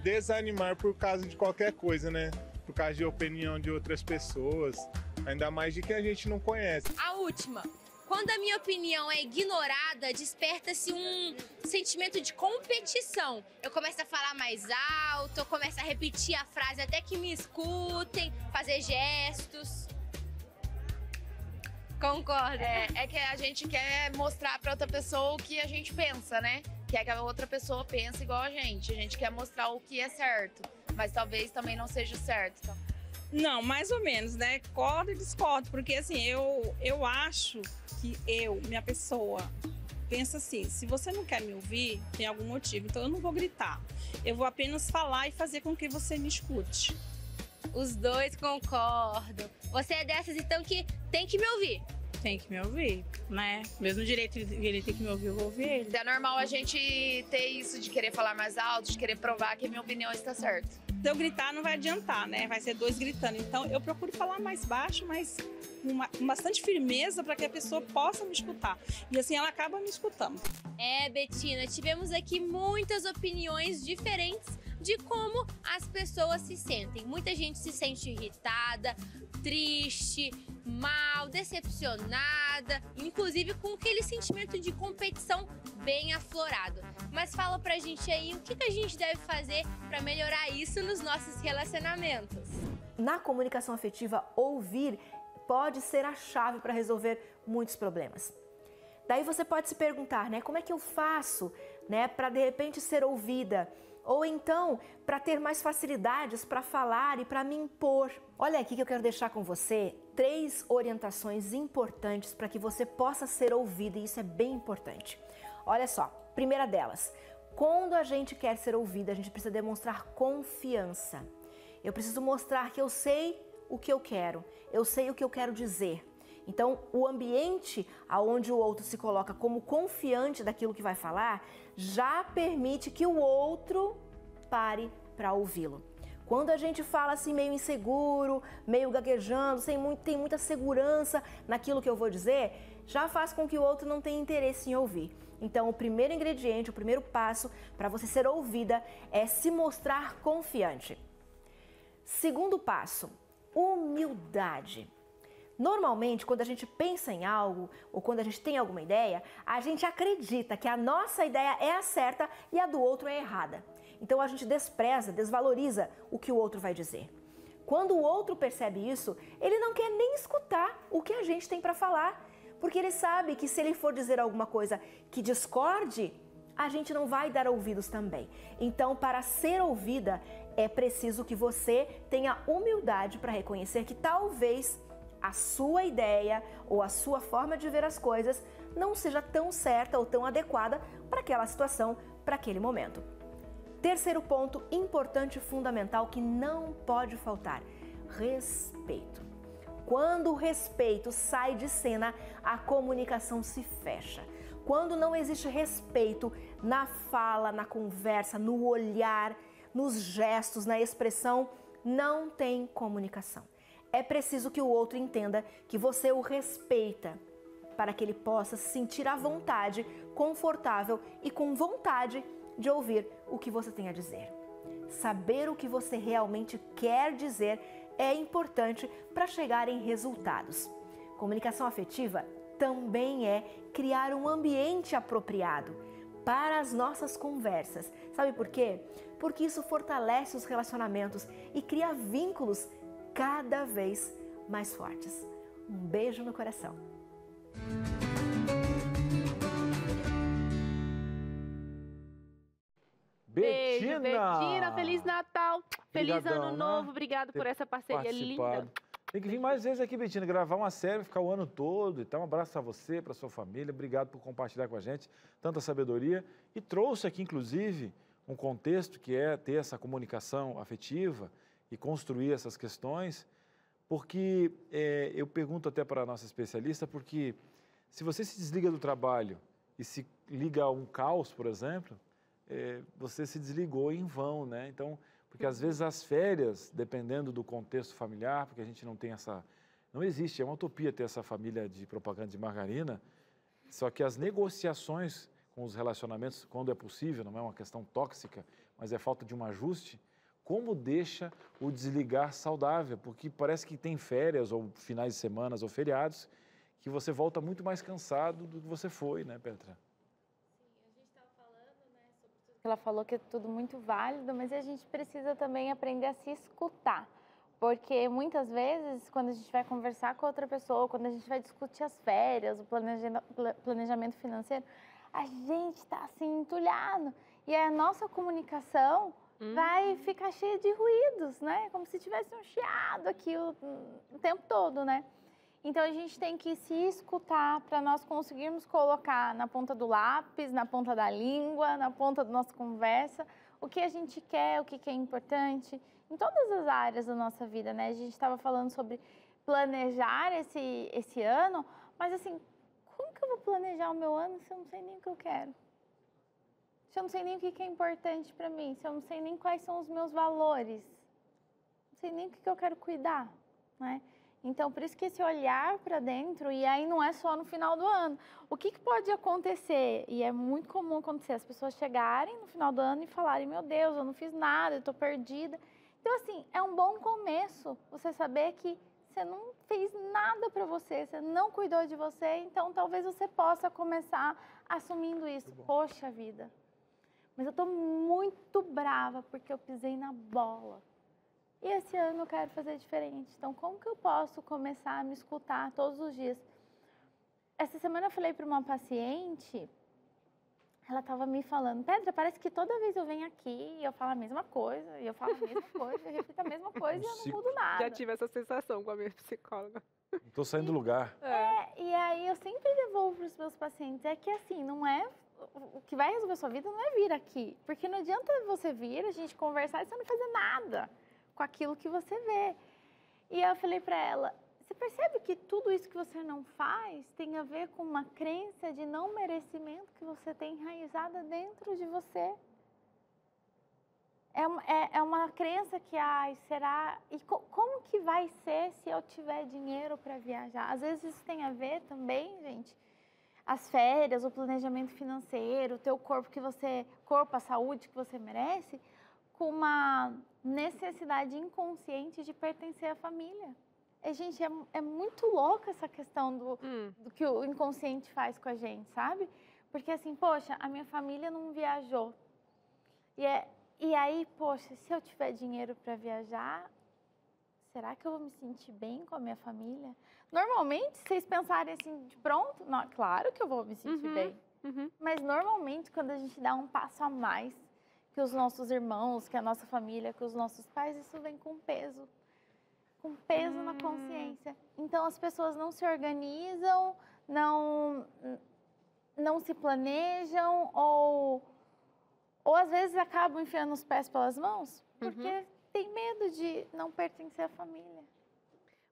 desanimar por causa de qualquer coisa, né? Por causa de opinião de outras pessoas. Ainda mais de que a gente não conhece. A última. Quando a minha opinião é ignorada, desperta-se um sentimento de competição. Eu começo a falar mais alto, eu começo a repetir a frase até que me escutem, fazer gestos. Concorda? É que a gente quer mostrar pra outra pessoa o que a gente pensa, né? Quer que a outra pessoa pense igual a gente quer mostrar o que é certo, mas talvez também não seja certo. Então. Não, mais ou menos, né? Concordo e discordo, porque assim, eu acho que minha pessoa, pensa assim, se você não quer me ouvir, tem algum motivo, então eu não vou gritar. Eu vou apenas falar e fazer com que você me escute. Os dois concordam. Você é dessas, então, que tem que me ouvir. Tem que me ouvir, né? Mesmo direito ele tem que me ouvir, eu vou ouvir ele. É normal a gente ter isso de querer falar mais alto, de querer provar que a minha opinião está certa. Se eu gritar, não vai adiantar, né? Vai ser dois gritando. Então, eu procuro falar mais baixo, mas com bastante firmeza para que a pessoa possa me escutar. E assim, ela acaba me escutando. Betina, tivemos aqui muitas opiniões diferentes de como as pessoas se sentem. Muita gente se sente irritada, triste, mal, decepcionada, inclusive com aquele sentimento de competição bem aflorado. Mas fala pra gente aí o que a gente deve fazer para melhorar isso nos nossos relacionamentos. Na comunicação afetiva, ouvir pode ser a chave para resolver muitos problemas. Daí você pode se perguntar, né? Como é que eu faço né, para de repente ser ouvida, ou então para ter mais facilidades para falar e para me impor. Olha aqui que eu quero deixar com você 3 orientações importantes para que você possa ser ouvida, e isso é bem importante. Olha só, primeira delas, quando a gente quer ser ouvida, a gente precisa demonstrar confiança. Eu preciso mostrar que eu sei o que eu quero, eu sei o que eu quero dizer. Então, o ambiente onde o outro se coloca como confiante daquilo que vai falar, já permite que o outro pare para ouvi-lo. Quando a gente fala assim meio inseguro, meio gaguejando, tem muita segurança naquilo que eu vou dizer, já faz com que o outro não tenha interesse em ouvir. Então, o primeiro ingrediente, o primeiro passo para você ser ouvida é se mostrar confiante. Segundo passo, humildade. Normalmente, quando a gente pensa em algo ou quando a gente tem alguma ideia, a gente acredita que a nossa ideia é a certa e a do outro é errada. Então a gente despreza, desvaloriza o que o outro vai dizer. Quando o outro percebe isso, ele não quer nem escutar o que a gente tem para falar, porque ele sabe que se ele for dizer alguma coisa que discorde, a gente não vai dar ouvidos também. Então, para ser ouvida, é preciso que você tenha humildade para reconhecer que talvez a sua ideia ou a sua forma de ver as coisas não seja tão certa ou tão adequada para aquela situação, para aquele momento. Terceiro ponto importante e fundamental que não pode faltar: respeito. Quando o respeito sai de cena, a comunicação se fecha. Quando não existe respeito na fala, na conversa, no olhar, nos gestos, na expressão, não tem comunicação. É preciso que o outro entenda que você o respeita, para que ele possa se sentir à vontade, confortável e com vontade de ouvir o que você tem a dizer. Saber o que você realmente quer dizer é importante para chegar em resultados. Comunicação afetiva também é criar um ambiente apropriado para as nossas conversas. Sabe por quê? Porque isso fortalece os relacionamentos e cria vínculos cada vez mais fortes. Um beijo no coração. Beijo, Betina! Betina, Feliz Natal, Feliz Obrigadão, Ano né? Novo, obrigado por essa parceria linda. Tem que vir mais vezes aqui, Betina, gravar uma série, ficar o ano todo. Então, um abraço a você, para sua família. Obrigado por compartilhar com a gente tanta sabedoria. E trouxe aqui, inclusive, um contexto que é ter essa comunicação afetiva e construir essas questões, porque eu pergunto até para a nossa especialista, porque se você se desliga do trabalho e se liga a um caos, por exemplo, você se desligou em vão, né? Então, porque às vezes as férias, dependendo do contexto familiar, porque a gente não tem essa... Não existe, é uma utopia ter essa família de propaganda de margarina, só que as negociações com os relacionamentos, quando é possível, não é uma questão tóxica, mas é falta de um ajuste, como deixa o desligar saudável? Porque parece que tem férias, ou finais de semana, ou feriados, que você volta muito mais cansado do que você foi, né, Petra? Ela falou que é tudo muito válido, mas a gente precisa também aprender a se escutar. Porque muitas vezes, quando a gente vai conversar com outra pessoa, quando a gente vai discutir as férias, o planejamento financeiro, a gente está assim entulhado. E a nossa comunicação vai ficar cheia de ruídos, né? Como se tivesse um chiado aqui o tempo todo, né? Então, a gente tem que se escutar para nós conseguirmos colocar na ponta do lápis, na ponta da língua, na ponta da nossa conversa, o que a gente quer, o que é importante, em todas as áreas da nossa vida, né? A gente estava falando sobre planejar esse ano, mas assim, como que eu vou planejar o meu ano se eu não sei nem o que eu quero? Se eu não sei nem o que é importante para mim, se eu não sei nem quais são os meus valores, não sei nem o que eu quero cuidar, né? Então, por isso que esse olhar para dentro, e aí não é só no final do ano. O que pode acontecer? E é muito comum acontecer, as pessoas chegarem no final do ano e falarem, meu Deus, eu não fiz nada, eu estou perdida. Então, assim, é um bom começo você saber que você não fez nada para você, você não cuidou de você, então talvez você possa começar assumindo isso. Poxa vida, mas eu estou muito brava porque eu pisei na bola. E esse ano eu quero fazer diferente. Então, como que eu posso começar a me escutar todos os dias? Essa semana eu falei para uma paciente, ela estava me falando, Petra, parece que toda vez eu venho aqui e eu falo a mesma coisa, e eu falo a mesma coisa, eu repito a mesma coisa e eu não mudo nada. Já tive essa sensação com a minha psicóloga. Estou saindo do lugar. E aí eu sempre devolvo para os meus pacientes, é que assim, não é, o que vai resolver a sua vida não é vir aqui, porque não adianta você vir, a gente conversar e você não fazer nada com aquilo que você vê. E eu falei para ela, você percebe que tudo isso que você não faz tem a ver com uma crença de não merecimento que você tem enraizada dentro de você? É uma crença que, ai, será... E como que vai ser se eu tiver dinheiro para viajar? Às vezes isso tem a ver também, gente, as férias, o planejamento financeiro, o teu corpo a saúde que você merece, com uma necessidade inconsciente de pertencer à família. Gente, é muito louca essa questão do que o inconsciente faz com a gente, sabe? Porque assim, poxa, a minha família não viajou. E aí, poxa, se eu tiver dinheiro para viajar, será que eu vou me sentir bem com a minha família? Normalmente, se vocês pensarem assim, de pronto, não, claro que eu vou me sentir bem. Mas normalmente, quando a gente dá um passo a mais que os nossos irmãos, que a nossa família, que os nossos pais, isso vem com peso. Com peso na consciência. Então, as pessoas não se organizam, não se planejam ou às vezes acabam enfiando os pés pelas mãos porque tem medo de não pertencer à família.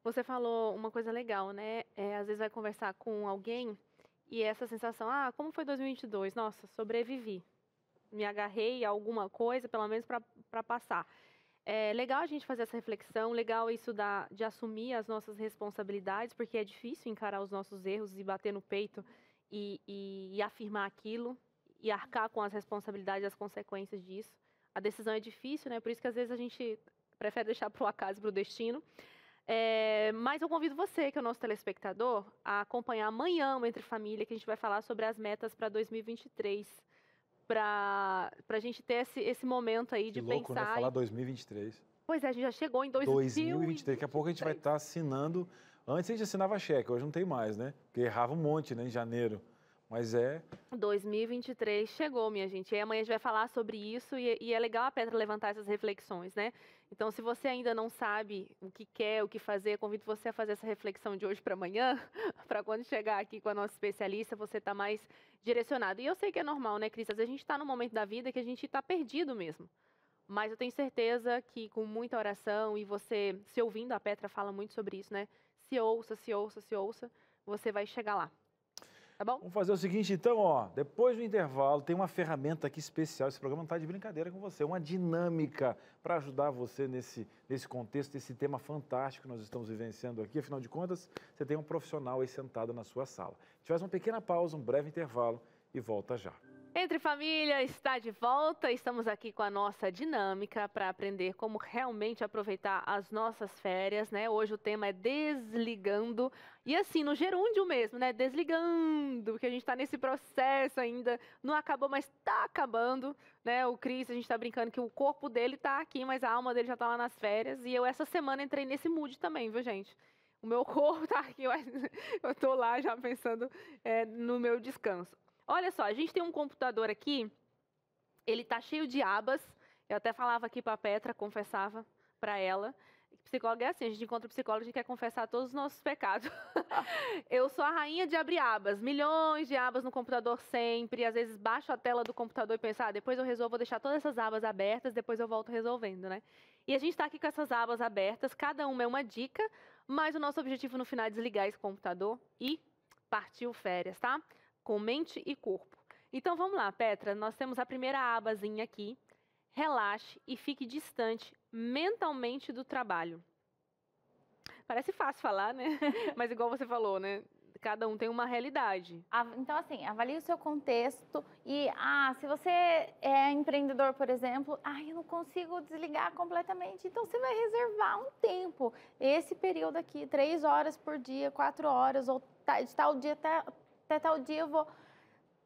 Você falou uma coisa legal, né? Às vezes vai conversar com alguém e essa sensação, como foi 2022? Nossa, sobrevivi. Me agarrei a alguma coisa, pelo menos para passar. É legal a gente fazer essa reflexão, legal isso de assumir as nossas responsabilidades, porque é difícil encarar os nossos erros e bater no peito e afirmar aquilo e arcar com as responsabilidades e as consequências disso. A decisão é difícil, né? Por isso que às vezes a gente prefere deixar para o acaso e para o destino. Mas eu convido você, que é o nosso telespectador, a acompanhar amanhã o Entre Família, que a gente vai falar sobre as metas para 2023. Para a gente ter esse momento aí de louco, pensar. Né? Falar 2023. Pois é, a gente já chegou em 2023. Daqui a pouco a gente vai estar assinando. Antes a gente assinava cheque, hoje não tem mais, né? Porque errava um monte, né, em janeiro. Mas 2023 chegou, minha gente. E amanhã a gente vai falar sobre isso e é legal a Petra levantar essas reflexões, né? Então, se você ainda não sabe o que quer, o que fazer, convido você a fazer essa reflexão de hoje para amanhã, para quando chegar aqui com a nossa especialista, você estar mais direcionado. E eu sei que é normal, né, Cris? Às vezes a gente está num momento da vida que a gente está perdido mesmo. Mas eu tenho certeza que com muita oração e você se ouvindo, a Petra fala muito sobre isso, né? Se ouça, você vai chegar lá. Tá bom? Vamos fazer o seguinte, então, depois do intervalo, tem uma ferramenta aqui especial. Esse programa não está de brincadeira com você, uma dinâmica para ajudar você nesse contexto, esse tema fantástico que nós estamos vivenciando aqui. Afinal de contas, você tem um profissional aí sentado na sua sala. A gente faz uma pequena pausa, um breve intervalo e volta já. Entre Família está de volta, estamos aqui com a nossa dinâmica para aprender como realmente aproveitar as nossas férias, né? Hoje o tema é desligando, e assim, no gerúndio mesmo, né? Desligando, porque a gente está nesse processo ainda, não acabou, mas está acabando, né? O Cris, a gente está brincando que o corpo dele está aqui, mas a alma dele já está lá nas férias, e eu essa semana entrei nesse mood também, viu, gente? O meu corpo está aqui, mas eu estou lá já pensando no meu descanso. Olha só, a gente tem um computador aqui, ele tá cheio de abas. Eu até falava aqui para a Petra, confessava para ela. Psicólogo é assim, a gente encontra o psicólogo, a gente quer confessar todos os nossos pecados. Eu sou a rainha de abrir abas, milhões de abas no computador sempre. Às vezes baixo a tela do computador e penso, depois eu resolvo, vou deixar todas essas abas abertas, depois eu volto resolvendo, né? E a gente está aqui com essas abas abertas, cada uma é uma dica, mas o nosso objetivo no final é desligar esse computador e partiu férias, tá? Com mente e corpo. Então vamos lá, Petra, nós temos a primeira abazinha aqui. Relaxe e fique distante mentalmente do trabalho. Parece fácil falar, né? Mas igual você falou, né? Cada um tem uma realidade. Então, assim, avalie o seu contexto e, se você é empreendedor, por exemplo, eu não consigo desligar completamente, então você vai reservar um tempo. Esse período aqui, 3 horas por dia, 4 horas, ou de tal dia até tal dia eu vou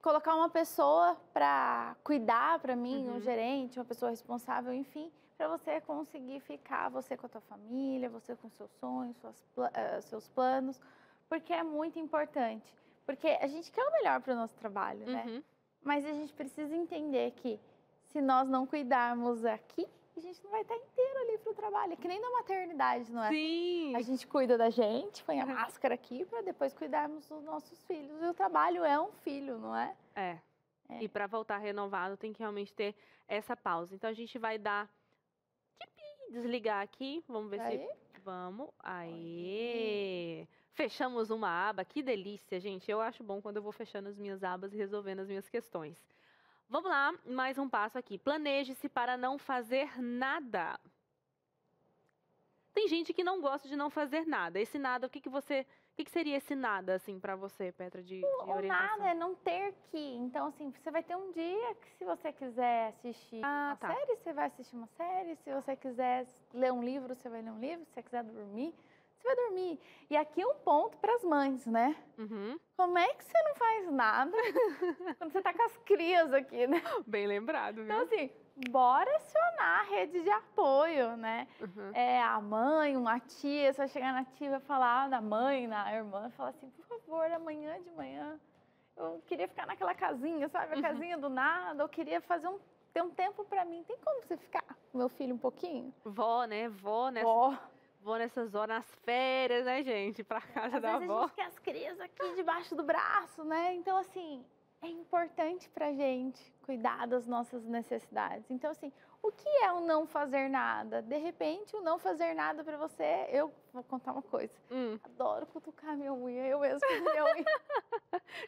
colocar uma pessoa para cuidar para mim, um gerente, uma pessoa responsável, enfim, para você conseguir ficar, você com a tua família, você com seus sonhos, seus planos, porque é muito importante. Porque a gente quer o melhor para o nosso trabalho, né? Mas a gente precisa entender que se nós não cuidarmos aqui, a gente não vai estar inteiro ali pro trabalho. É que nem na maternidade, não é? Sim. A gente cuida da gente, põe a máscara aqui para depois cuidarmos dos nossos filhos. E o trabalho é um filho, não é? É. E para voltar renovado, tem que realmente ter essa pausa. Então, a gente vai dar... Desligar aqui. Vamos ver se... Vamos. Aê! Fechamos uma aba. Que delícia, gente. Eu acho bom quando eu vou fechando as minhas abas e resolvendo as minhas questões. Vamos lá, mais um passo aqui. Planeje-se para não fazer nada. Tem gente que não gosta de não fazer nada. Esse nada, o que seria esse nada, assim, para você, Petra, de orientação? O nada é não ter que. Então, assim, você vai ter um dia que se você quiser assistir uma série, você vai assistir uma série. Se você quiser ler um livro, você vai ler um livro. Se você quiser dormir, você vai dormir. E aqui um ponto para as mães, né? Como é que você não faz nada quando você tá com as crias aqui, né? Bem lembrado, viu? Então, assim, bora acionar a rede de apoio, né? A mãe, uma tia, você vai chegar na tia e vai falar na mãe, na irmã, falar assim, por favor, amanhã de manhã, eu queria ficar naquela casinha, sabe? A casinha do nada, eu queria ter um tempo pra mim. Tem como você ficar com meu filho um pouquinho? Vó, né? Vó nessas horas, nas férias, né, gente? Pra casa da avó. Às vezes a gente quer as crianças aqui debaixo do braço, né? Então, assim, é importante pra gente cuidar das nossas necessidades. Então, assim, o que é o não fazer nada? De repente, o não fazer nada pra você... Eu vou contar uma coisa. Adoro cutucar minha unha. Eu mesmo fiz minha unha.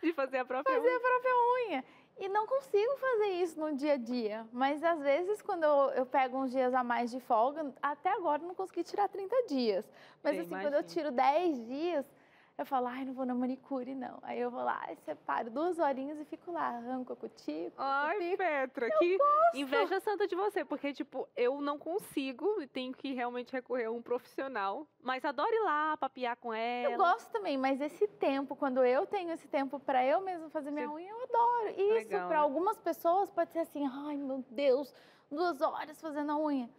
De fazer a própria unha. Fazer a própria unha. E não consigo fazer isso no dia a dia. Mas, às vezes, quando eu pego uns dias a mais de folga, até agora eu não consegui tirar 30 dias. Mas, assim, quando eu tiro 10 dias, eu falo, ai, não vou na manicure, não. Aí eu vou lá, separo 2 horinhas e fico lá, arranco a cutícula. Ai, Petra, que inveja santa de você. Porque, tipo, eu não consigo e tenho que realmente recorrer a um profissional. Mas adoro ir lá, papiar com ela. Eu gosto também, mas esse tempo, quando eu tenho esse tempo pra eu mesmo fazer minha unha, eu adoro. E isso, pra algumas pessoas, pode ser assim, ai, meu Deus, 2 horas fazendo a unha.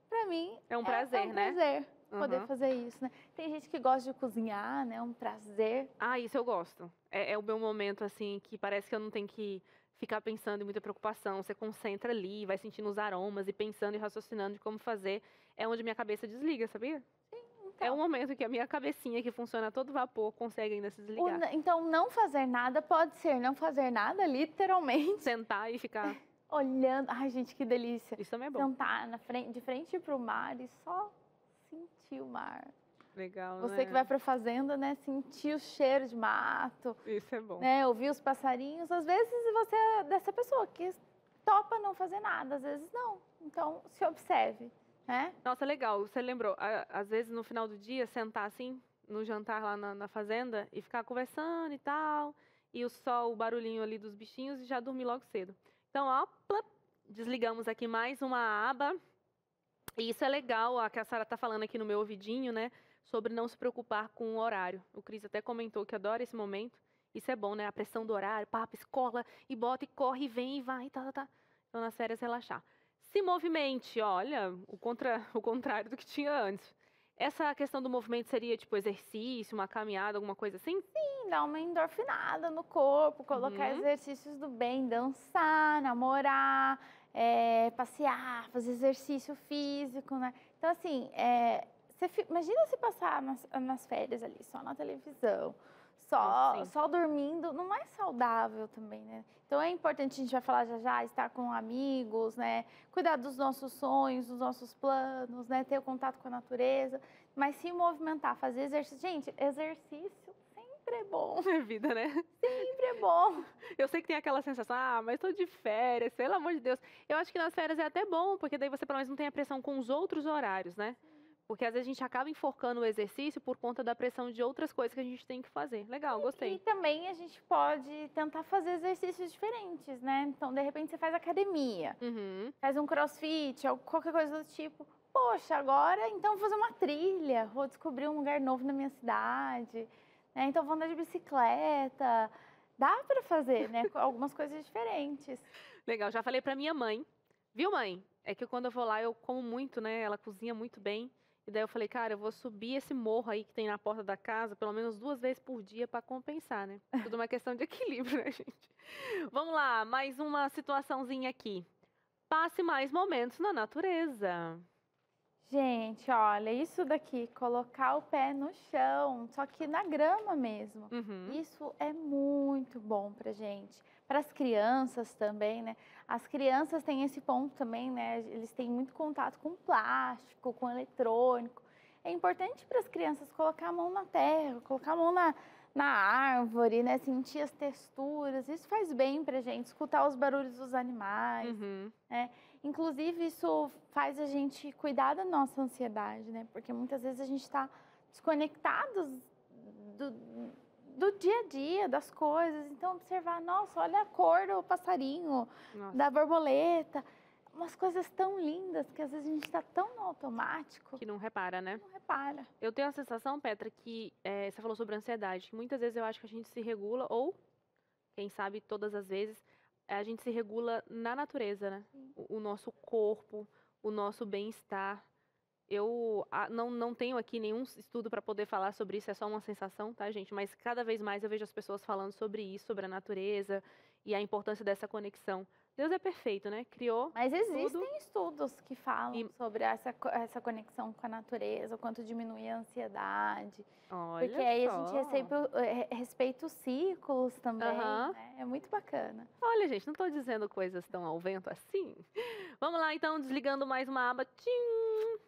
Pra mim, é um prazer, né? É um prazer poder fazer isso, né? Tem gente que gosta de cozinhar, né? É um prazer. Ah, isso eu gosto. É o meu momento, assim, que parece que eu não tenho que ficar pensando em muita preocupação. Você concentra ali, vai sentindo os aromas e pensando e raciocinando de como fazer. É onde minha cabeça desliga, sabia? Sim, então. É um momento que a minha cabecinha, que funciona a todo vapor, consegue ainda se desligar. Então, não fazer nada pode ser não fazer nada, literalmente. Sentar e ficar... olhando. Ai, gente, que delícia. Isso também é bom. Sentar de frente pro mar e só sentir o mar. Legal, Você que vai pra fazenda, né? Sentir o cheiro de mato. Isso é bom. Né, ouvir os passarinhos. Às vezes você é dessa pessoa que topa não fazer nada, às vezes não. Então, se observe, né? Nossa, legal. Você lembrou, às vezes no final do dia, sentar assim, no jantar lá na fazenda e ficar conversando e tal. E o sol, o barulhinho ali dos bichinhos e já dormir logo cedo. Então, ó, desligamos aqui mais uma aba. E isso é legal, a que a Sara tá falando aqui no meu ouvidinho, né? Sobre não se preocupar com o horário. O Cris até comentou que adora esse momento. Isso é bom, né? A pressão do horário, papo, escola, e bota, e corre, e vem, e vai, tá. Então, nas férias, relaxar. Se movimente, olha, o contrário do que tinha antes. Essa questão do movimento seria, tipo, exercício, uma caminhada, alguma coisa assim? Sim, dar uma endorfinada no corpo, colocar exercícios do bem, dançar, namorar, passear, fazer exercício físico, né? Então, assim, imagina se passar nas férias ali, só na televisão, só dormindo, não é saudável também, né? Então, é importante, a gente vai falar já, estar com amigos, né? Cuidar dos nossos sonhos, dos nossos planos, né? Ter o contato com a natureza, mas se movimentar, fazer exercício. Gente, exercício sempre é bom. É vida, né? Sempre é bom. Eu sei que tem aquela sensação, mas tô de férias, pelo amor de Deus. Eu acho que nas férias é até bom, porque daí você pelo menos não tem a pressão com os outros horários, né? Porque às vezes a gente acaba enforcando o exercício por conta da pressão de outras coisas que a gente tem que fazer. Legal, gostei. E também a gente pode tentar fazer exercícios diferentes, né? Então, de repente, você faz academia, faz um crossfit, ou qualquer coisa do tipo. Poxa, agora, então, vou fazer uma trilha, vou descobrir um lugar novo na minha cidade, né? Então, vou andar de bicicleta. Dá para fazer, né? Algumas coisas diferentes. Legal, já falei para minha mãe. Viu, mãe? É que quando eu vou lá, eu como muito, né? Ela cozinha muito bem. E daí eu falei, cara, eu vou subir esse morro aí que tem na porta da casa pelo menos 2 vezes por dia para compensar, né? Tudo uma questão de equilíbrio, né, gente? Vamos lá, mais uma situaçãozinha aqui. Passe mais momentos na natureza. Gente, olha, isso daqui, colocar o pé no chão, só que na grama mesmo. Isso é muito bom pra gente. Para as crianças também, né? As crianças têm esse ponto também, né? Eles têm muito contato com plástico, com eletrônico. É importante para as crianças colocar a mão na terra, colocar a mão na árvore, né? Sentir as texturas. Isso faz bem pra gente, escutar os barulhos dos animais, né? Inclusive, isso faz a gente cuidar da nossa ansiedade, né? Porque muitas vezes a gente está desconectado do dia a dia, das coisas. Então, observar, nossa, olha a cor do passarinho, da borboleta. Umas coisas tão lindas que às vezes a gente está tão no automático. Que não repara, né? Não repara. Eu tenho a sensação, Petra, que você falou sobre ansiedade, que muitas vezes eu acho que a gente se regula, ou, quem sabe, todas as vezes, a gente se regula na natureza, né? O nosso corpo, o nosso bem-estar. Eu não tenho aqui nenhum estudo para poder falar sobre isso, é só uma sensação, tá, gente? Mas cada vez mais eu vejo as pessoas falando sobre isso, sobre a natureza e a importância dessa conexão. Deus é perfeito, né? Criou. Mas existem estudos que falam sobre essa conexão com a natureza, o quanto diminui a ansiedade. Olha porque aí só. a gente respeita os ciclos também, né? É muito bacana. Olha, gente, não estou dizendo coisas tão ao vento assim. Vamos lá, então, desligando mais uma aba. Tchim!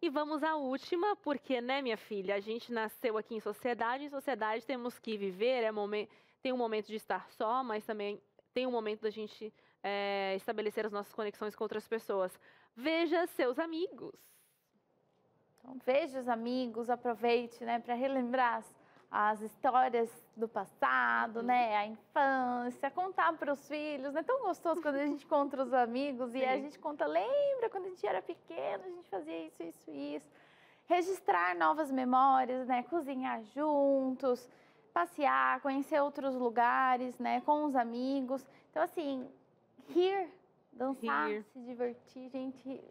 E vamos à última, porque, né, minha filha, a gente nasceu aqui em sociedade temos que viver, tem um momento de estar só, mas também tem um momento da gente estabelecer as nossas conexões com outras pessoas. Veja seus amigos. Então, veja os amigos, aproveite, né, para relembrar as histórias do passado, né, a infância, contar para os filhos. Não é tão gostoso quando a gente encontra os amigos e a gente conta, lembra quando a gente era pequeno, a gente fazia isso, isso, isso. Registrar novas memórias, né, cozinhar juntos, passear, conhecer outros lugares, né, com os amigos. Então, assim, rir, dançar, se divertir, gente.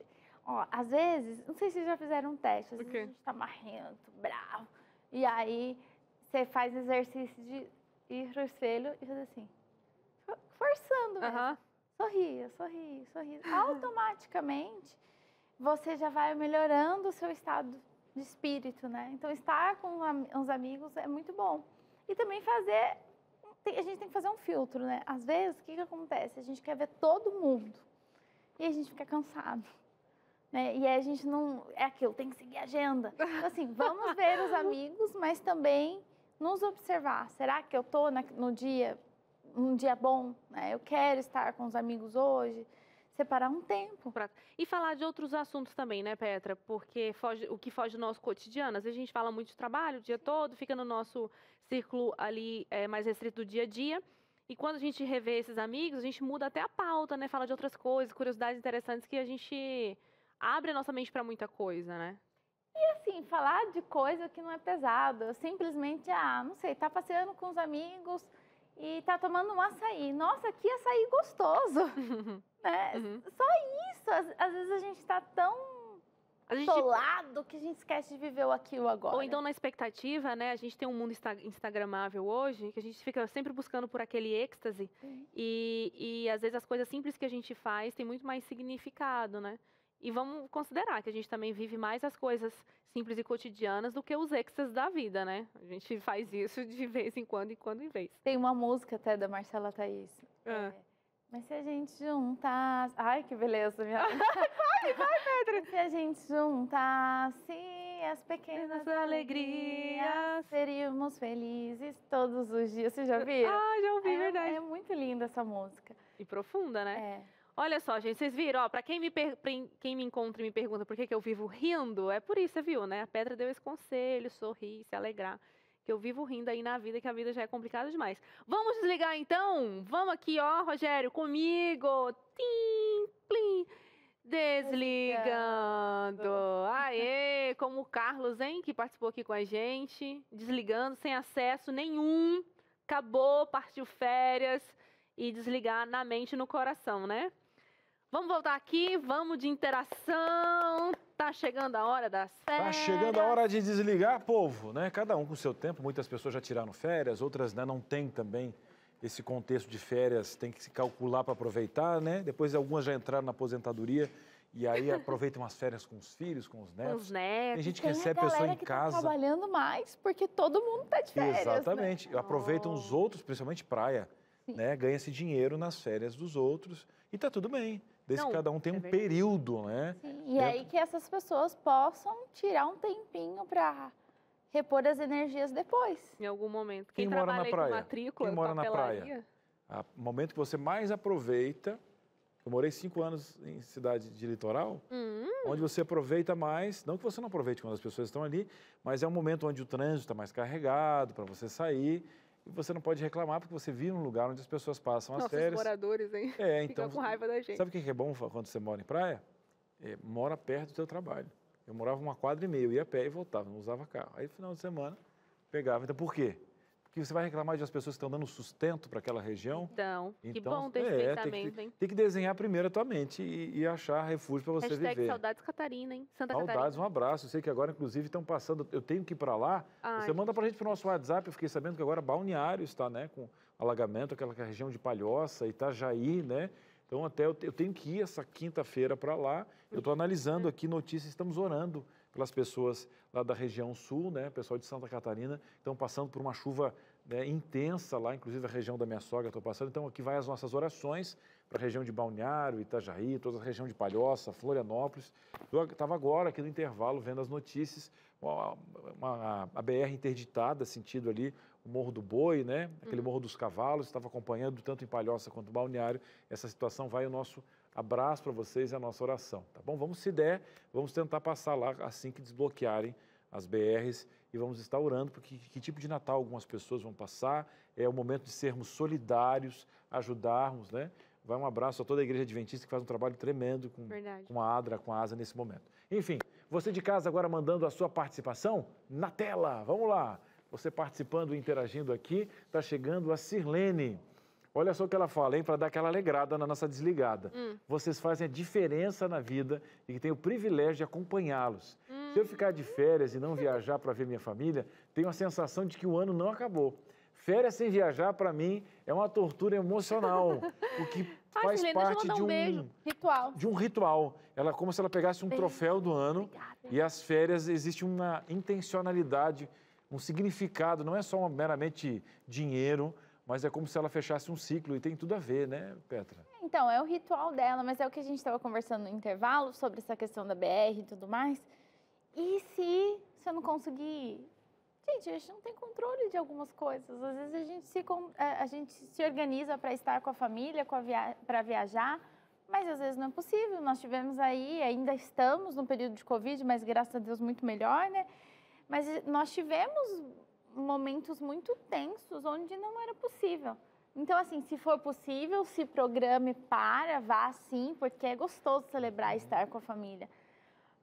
Ó, às vezes, não sei se vocês já fizeram um teste, às vezes a gente tá marrento, bravo, e aí você faz exercício de ir pro espelho e fazer assim, forçando mesmo. Sorria. Automaticamente, você já vai melhorando o seu estado de espírito, né? Então, estar com os amigos é muito bom. E também a gente tem que fazer um filtro, né? Às vezes, o que acontece? A gente quer ver todo mundo e a gente fica cansado, né? E aí a gente não... É aquilo, tem que seguir a agenda. Então, assim, vamos ver os amigos, mas também nos observar. Será que eu tô num dia bom, né? Eu quero estar com os amigos hoje. Separar um tempo. E falar de outros assuntos também, né, Petra? Porque o que foge do nosso cotidiano. Às vezes a gente fala muito de trabalho o dia todo, fica no nosso círculo ali mais restrito do dia a dia. E quando a gente revê esses amigos, a gente muda até a pauta, né? Fala de outras coisas, curiosidades interessantes que a gente abre a nossa mente para muita coisa, né? E assim, falar de coisa que não é pesada. Simplesmente, não sei, tá passeando com os amigos e tá tomando um açaí. Nossa, que açaí gostoso! Né? Só isso. Às vezes a gente tá tão atolado que a gente esquece de viver o aqui e o agora. Ou então na expectativa, né? A gente tem um mundo instagramável hoje, que a gente fica sempre buscando por aquele êxtase. E às vezes as coisas simples que a gente faz têm muito mais significado, né? E vamos considerar que a gente também vive mais as coisas simples e cotidianas do que os êxtases da vida, né? A gente faz isso de vez em quando em vez. Tem uma música até da Marcela Thaís. Mas se a gente juntasse... Ai, que beleza, minha... vai, Pedro! Se a gente juntasse as pequenas alegrias, seríamos felizes todos os dias. Você já viu? Já ouvi, verdade. É muito linda essa música. E profunda, né? Olha só, gente, vocês viram? Ó, pra quem me encontra e me pergunta por que eu vivo rindo, é por isso, você viu, né? A Petra deu esse conselho, sorrir, se alegrar. Que eu vivo rindo aí na vida, que a vida já é complicada demais. Vamos desligar então? Vamos aqui, ó, Rogério, comigo. Tim, plim. Desligando. Aê, como o Carlos, hein, que participou aqui com a gente. Desligando, sem acesso nenhum. Acabou, partiu férias. E desligar na mente e no coração, né? Vamos voltar aqui, vamos de interação. Tá chegando a hora das férias. Tá chegando a hora de desligar, povo, né? Cada um com o seu tempo. Muitas pessoas já tiraram férias, outras, né, não têm também esse contexto de férias, tem que se calcular para aproveitar, né? Depois algumas já entraram na aposentadoria e aí aproveitam as férias com os filhos, com os netos. Com os netos. Tem gente que recebe pessoa em que casa. Tá trabalhando mais porque todo mundo tá de férias. Exatamente. Né? Aproveitam os outros, principalmente praia, né? Ganha-se dinheiro nas férias dos outros e tá tudo bem. Desde que cada um tem um período, né? Sim. E aí que essas pessoas possam tirar um tempinho para repor as energias depois. Em algum momento. Quem mora na praia? Com matrícula, Quem mora na papelaria. praia? O momento que você mais aproveita, eu morei 5 anos em cidade de litoral, onde você aproveita mais, não que você não aproveite quando as pessoas estão ali, mas é um momento onde o trânsito está mais carregado para você sair e você não pode reclamar porque você vive num lugar onde as pessoas passam as férias. Nossos moradores, hein? Então, ficam com raiva da gente. Sabe o que é bom quando você mora em praia? Mora perto do seu trabalho. Eu morava 1,5 quadra, eu ia a pé e voltava, não usava carro. Aí, no final de semana, pegava. Então, por quê? Porque você vai reclamar de as pessoas que estão dando sustento para aquela região. Então, que bom ter esse pensamento, hein? Tem que desenhar primeiro a tua mente e achar refúgio para você Hashtag viver. saudades Catarina, hein? Santa Saudades, Catarina. um abraço. Eu sei que agora, inclusive, estão passando... Eu tenho que ir para lá. Você manda para a gente para o nosso WhatsApp. Eu fiquei sabendo que agora Balneário está, né, com alagamento, aquela região de Palhoça, Itajaí, né? Então, até eu tenho que ir essa quinta-feira para lá. Eu estou analisando aqui notícias, estamos orando pelas pessoas lá da região sul, né? Pessoal de Santa Catarina, estão passando por uma chuva, né, intensa lá, inclusive a região da minha sogra estou passando. Então, aqui vai as nossas orações para a região de Balneário, Itajaí, toda a região de Palhoça, Florianópolis. Eu estava agora aqui no intervalo vendo as notícias, a BR interditada, sentido ali o Morro do Boi, né? Aquele Morro dos Cavalos, estava acompanhando tanto em Palhoça quanto em Balneário. Essa situação vai o nosso abraço para vocês e a nossa oração, tá bom? Vamos, se der, vamos tentar passar lá assim que desbloquearem as BRs e vamos estar orando, porque que tipo de Natal algumas pessoas vão passar, é o momento de sermos solidários, ajudarmos, né? Vai um abraço a toda a Igreja Adventista que faz um trabalho tremendo com a ADRA, com a ASA nesse momento. Enfim, você de casa agora mandando a sua participação na tela, vamos lá. Você participando e interagindo aqui, está chegando a Sirlene. Olha só o que ela fala, hein, para dar aquela alegrada na nossa desligada. Vocês fazem a diferença na vida e que tenho o privilégio de acompanhá-los. Se eu ficar de férias e não viajar para ver minha família, tenho a sensação de que o ano não acabou. Férias sem viajar, para mim, é uma tortura emocional, o que faz parte de um ritual. Ela, como se ela pegasse um troféu do ano. E as férias, existe uma intencionalidade, um significado, não é só meramente dinheiro, mas é como se ela fechasse um ciclo e tem tudo a ver, né, Petra? Então, é o ritual dela, mas é o que a gente estava conversando no intervalo sobre essa questão da BR e tudo mais. E se eu não conseguir? Gente, a gente não tem controle de algumas coisas. Às vezes a gente se organiza para estar com a família, para viajar, mas às vezes não é possível. Nós tivemos aí, ainda estamos no período de Covid, mas graças a Deus muito melhor, né? Mas nós tivemos momentos muito tensos onde não era possível. Então, assim, se for possível, se programe vá sim, porque é gostoso celebrar e estar com a família.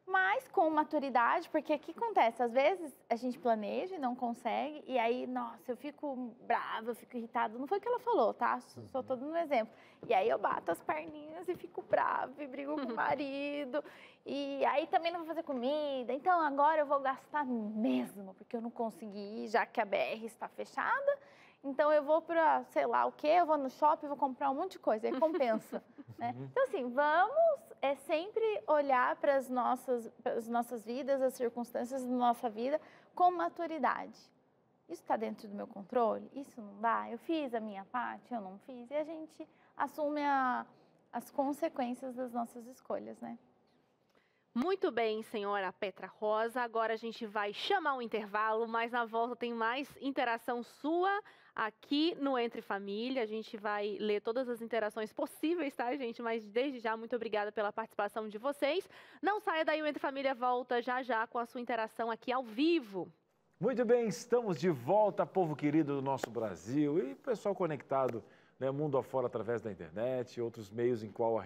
Mas com maturidade, porque o que acontece? Às vezes a gente planeja e não consegue, e aí, nossa, eu fico brava, eu fico irritada. Não foi o que ela falou, tá? Só tô dando um exemplo. E aí eu bato as perninhas e fico brava, e brigo com o marido. E aí também não vou fazer comida. Então agora eu vou gastar mesmo, porque eu não consegui ir, já que a BR está fechada. Então eu vou para, sei lá o quê, eu vou no shopping, vou comprar um monte de coisa, aí compensa. Né? Então assim, vamos sempre olhar para as nossas vidas, as circunstâncias da nossa vida com maturidade. Isso está dentro do meu controle? Isso não dá? Eu fiz a minha parte? Eu não fiz? E a gente assume as consequências das nossas escolhas, né? Muito bem, senhora Petra Rosa. Agora a gente vai chamar um intervalo, mas na volta tem mais interação sua aqui no Entre Família. A gente vai ler todas as interações possíveis, tá, gente? Mas desde já, muito obrigada pela participação de vocês. Não saia daí, o Entre Família volta já com a sua interação aqui ao vivo. Muito bem, estamos de volta, povo querido do nosso Brasil e pessoal conectado, né, mundo afora através da internet, outros meios no qual a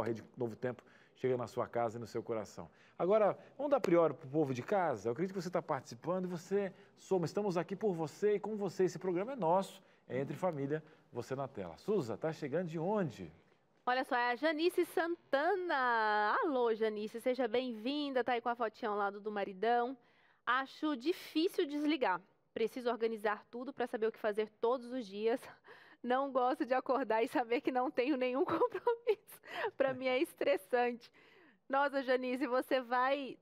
Rede Novo Tempo chega na sua casa e no seu coração. Agora, vamos dar priori para o povo de casa? Eu acredito que você está participando e você soma. Estamos aqui por você e com você. Esse programa é nosso, é Entre Família, você na tela. Suza, está chegando de onde? Olha só, é a Janice Santana. Alô, Janice, seja bem-vinda. Tá aí com a fotinha ao lado do maridão. Acho difícil desligar. Preciso organizar tudo para saber o que fazer todos os dias. Não gosto de acordar e saber que não tenho nenhum compromisso. Para mim é estressante. Nossa, Janice, você vai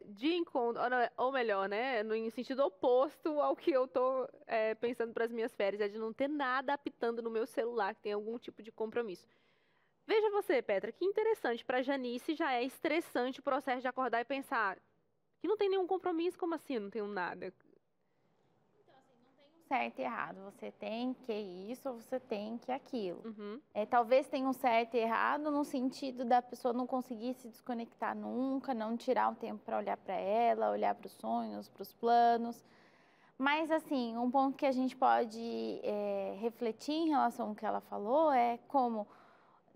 de encontro, ou melhor, né, no sentido oposto ao que eu tô pensando para as minhas férias, é de não ter nada apitando no meu celular que tem algum tipo de compromisso. Veja você, Petra, que interessante. Para Janice já é estressante o processo de acordar e pensar que não tem nenhum compromisso, como assim? Não tenho nada. Certo e errado, você tem que isso ou você tem que aquilo. Talvez tenha um certo e errado no sentido da pessoa não conseguir se desconectar nunca, não tirar um tempo para olhar para ela, olhar para os sonhos, para os planos. Mas, assim, um ponto que a gente pode refletir em relação ao que ela falou é como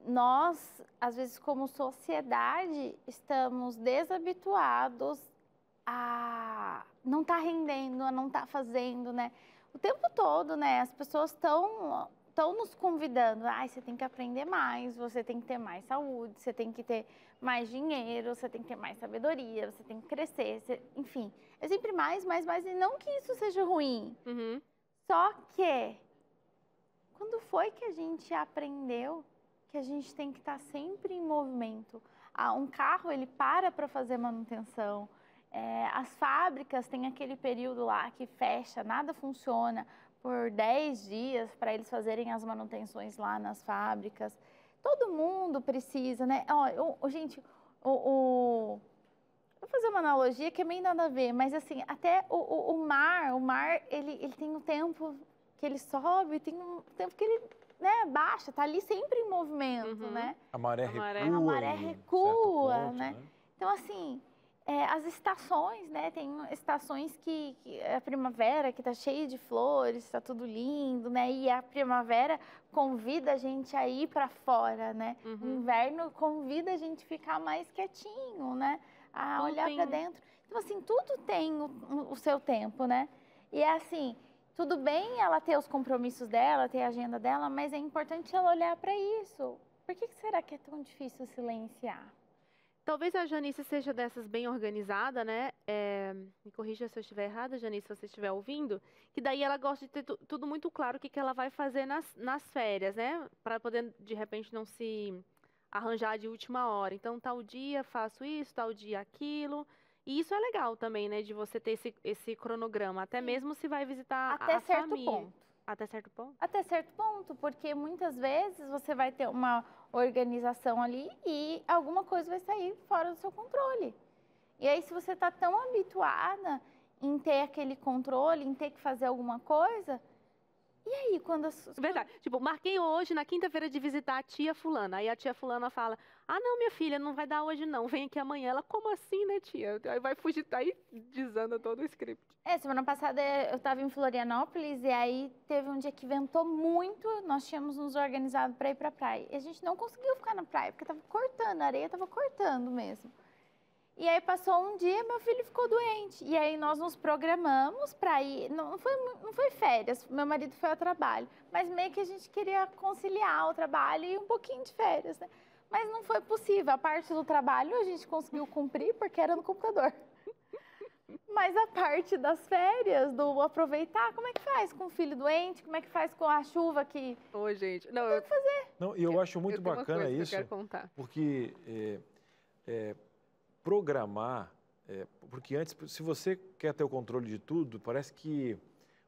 nós, às vezes, como sociedade, estamos desabituados a não estar rendendo, a não estar fazendo, né? O tempo todo, né? As pessoas estão nos convidando. Ai, você tem que aprender mais, você tem que ter mais saúde, você tem que ter mais dinheiro, você tem que ter mais sabedoria, você tem que crescer, enfim. É sempre mais, e não que isso seja ruim. Só que, quando foi que a gente aprendeu que a gente tem que estar sempre em movimento? Um carro, ele para fazer manutenção. As fábricas têm aquele período lá que fecha, nada funciona por 10 dias para eles fazerem as manutenções lá nas fábricas. Todo mundo precisa, né? Gente, vou fazer uma analogia que é meio nada a ver, mas assim, até o mar, ele tem um tempo que ele sobe, tem um tempo que ele baixa, tá ali sempre em movimento, né? A maré recua. A maré recua, né? Então, assim... as estações, né? Tem estações que a primavera, que tá cheia de flores, tá tudo lindo, né? E a primavera convida a gente a ir para fora, né? O inverno convida a gente a ficar mais quietinho, né? A olhar para dentro. Então, assim, tudo tem o seu tempo, né? E é assim, tudo bem ela ter os compromissos dela, ter a agenda dela, mas é importante ela olhar para isso. Por que será que é tão difícil silenciar? Talvez a Janice seja dessas bem organizada, né? Me corrija se eu estiver errada, Janice, se você estiver ouvindo. Que daí ela gosta de ter tudo muito claro o que ela vai fazer nas férias, né? Para poder, de repente, não se arranjar de última hora. Então, tal dia faço isso, tal dia aquilo. E isso é legal também, né? De você ter esse cronograma. Até mesmo se vai visitar a família. Ponto. Até certo ponto? Até certo ponto, porque muitas vezes você vai ter uma organização ali e alguma coisa vai sair fora do seu controle. E aí, se você está tão habituada em ter aquele controle, em ter que fazer alguma coisa, e aí, quando... Verdade. Tipo, marquei hoje, na quinta-feira, de visitar a tia fulana. Aí a tia fulana fala, não, minha filha, não vai dar hoje não, vem aqui amanhã. Ela, como assim, né, tia? Aí vai fugir, tá aí desanda todo o script. Semana passada eu estava em Florianópolis e aí teve um dia que ventou muito, nós tínhamos nos organizado para ir para a praia. E a gente não conseguiu ficar na praia, porque estava cortando, a areia estava cortando mesmo. E aí passou um dia, meu filho ficou doente. E aí nós nos programamos para ir, não foi férias, meu marido foi ao trabalho, mas meio que a gente queria conciliar o trabalho e um pouquinho de férias, né? Mas não foi possível, a parte do trabalho a gente conseguiu cumprir porque era no computador. Mas a parte das férias, do aproveitar, como é que faz com o filho doente? Como é que faz com a chuva que... Ô, gente, não tem o que fazer. Não, e eu acho muito bacana isso, que eu quero contar. Porque programar, porque antes, se você quer ter o controle de tudo, parece que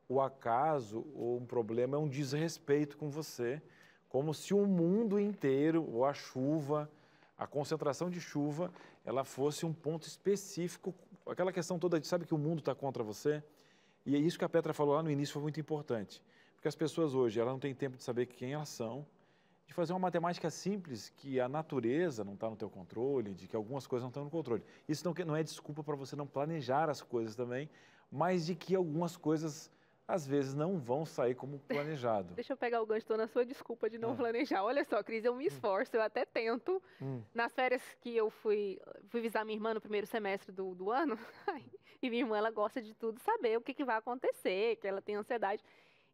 o acaso ou um problema é um desrespeito com você, como se o mundo inteiro, ou a chuva, a concentração de chuva, ela fosse um ponto específico. Aquela questão toda de, sabe que o mundo está contra você? E é isso que a Petra falou lá no início, foi muito importante. Porque as pessoas hoje, elas não têm tempo de saber quem elas são, de fazer uma matemática simples, que a natureza não está no teu controle, de que algumas coisas não estão no controle. Isso não é desculpa para você não planejar as coisas também, mas de que algumas coisas, às vezes, não vão sair como planejado. Deixa eu pegar o gancho, estou na sua desculpa de não planejar. Olha só, Cris, eu me esforço, eu até tento. Nas férias que eu fui visitar minha irmã no primeiro semestre do ano, e minha irmã, ela gosta de tudo saber o que vai acontecer, que ela tem ansiedade.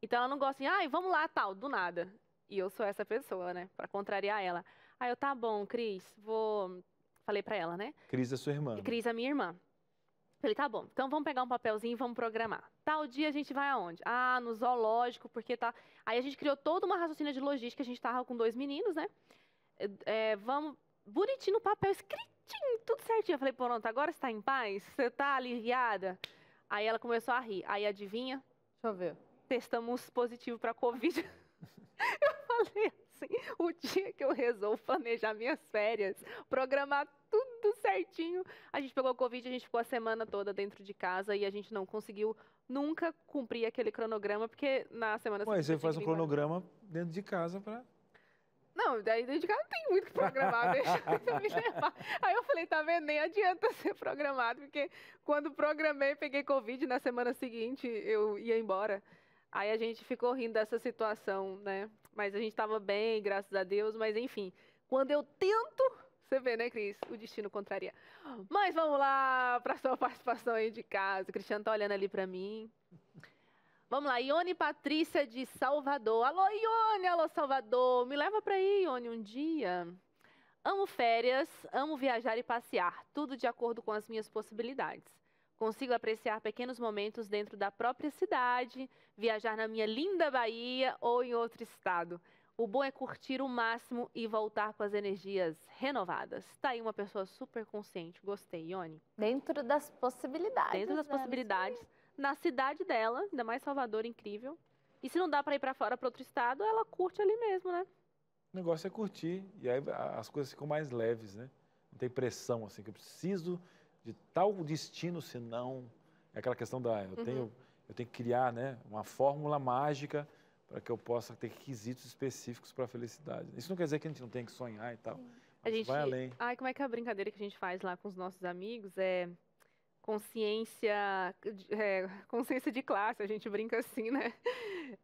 Então, ela não gosta assim, vamos lá, tal, do nada. E eu sou essa pessoa, né? Pra contrariar ela. Aí eu, tá bom, Cris, vou... Falei pra ela, né? Cris é sua irmã. Cris é minha irmã. Falei, tá bom, então vamos pegar um papelzinho e vamos programar. Tal dia a gente vai aonde? Ah, no zoológico, porque tá... Aí a gente criou toda uma raciocínio de logística, a gente tava com 2 meninos, né? Vamos... Bonitinho no papel, escritinho, tudo certinho. Eu falei, pronto, agora você tá em paz? Você tá aliviada? Aí ela começou a rir. Aí adivinha? Deixa eu ver. Testamos positivo pra Covid. Eu falei assim, o dia que eu resolvo planejar minhas férias, programar tudo certinho, a gente pegou Covid, a gente ficou a semana toda dentro de casa e a gente não conseguiu nunca cumprir aquele cronograma, porque na semana seguinte... Mas você faz um cronograma dentro de casa pra... Não, daí dentro de casa não tem muito o que programar, deixa eu me levar. Aí eu falei, tá vendo, nem adianta ser programado, porque quando programei, peguei Covid, na semana seguinte eu ia embora. Aí a gente ficou rindo dessa situação, né? Mas a gente tava bem, graças a Deus, mas enfim. Quando eu tento, você vê, né, Cris? O destino contraria. Mas vamos lá para sua participação aí de casa. O Cristiano tá olhando ali para mim. Vamos lá, Ione Patrícia de Salvador. Alô, Ione, alô, Salvador. Me leva para aí, Ione, um dia. Amo férias, amo viajar e passear. Tudo de acordo com as minhas possibilidades. Consigo apreciar pequenos momentos dentro da própria cidade, viajar na minha linda Bahia ou em outro estado. O bom é curtir o máximo e voltar com as energias renovadas. Tá aí uma pessoa super consciente. Gostei, Ione. Dentro das possibilidades. Dentro das possibilidades. Na cidade dela, ainda mais Salvador, incrível. E se não dá para ir para fora, para outro estado, ela curte ali mesmo, né? O negócio é curtir. E aí as coisas ficam mais leves, né? Não tem pressão, assim, que eu preciso de tal destino, senão... É aquela questão da... Eu tenho que criar, né, uma fórmula mágica para que eu possa ter requisitos específicos para a felicidade. Isso não quer dizer que a gente não tem que sonhar e tal. A gente vai além. Ai, como é que é a brincadeira que a gente faz lá com os nossos amigos? É consciência de classe, a gente brinca assim, né?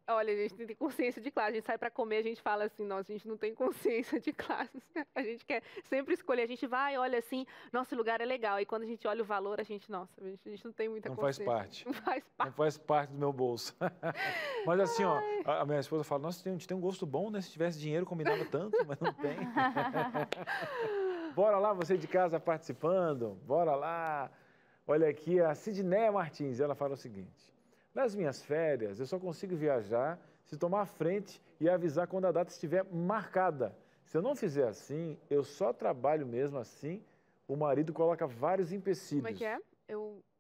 Olha, a gente tem consciência de classe, a gente sai para comer, a gente fala assim, nossa, a gente não tem consciência de classe, a gente quer sempre escolher, a gente vai, olha assim, nosso lugar é legal, e quando a gente olha o valor, a gente, nossa, a gente não tem muita consciência. Não faz parte. Não faz parte. Não faz parte do meu bolso. Mas assim, ó, a minha esposa fala, nossa, a gente tem um gosto bom, né? Se tivesse dinheiro, combinava tanto, mas não tem. Bora lá, você de casa participando, bora lá. Olha aqui a Sidneia Martins, ela fala o seguinte: nas minhas férias, eu só consigo viajar se tomar a frente e avisar quando a data estiver marcada. Se eu não fizer assim, eu só trabalho mesmo assim, o marido coloca vários empecilhos. Como é que é?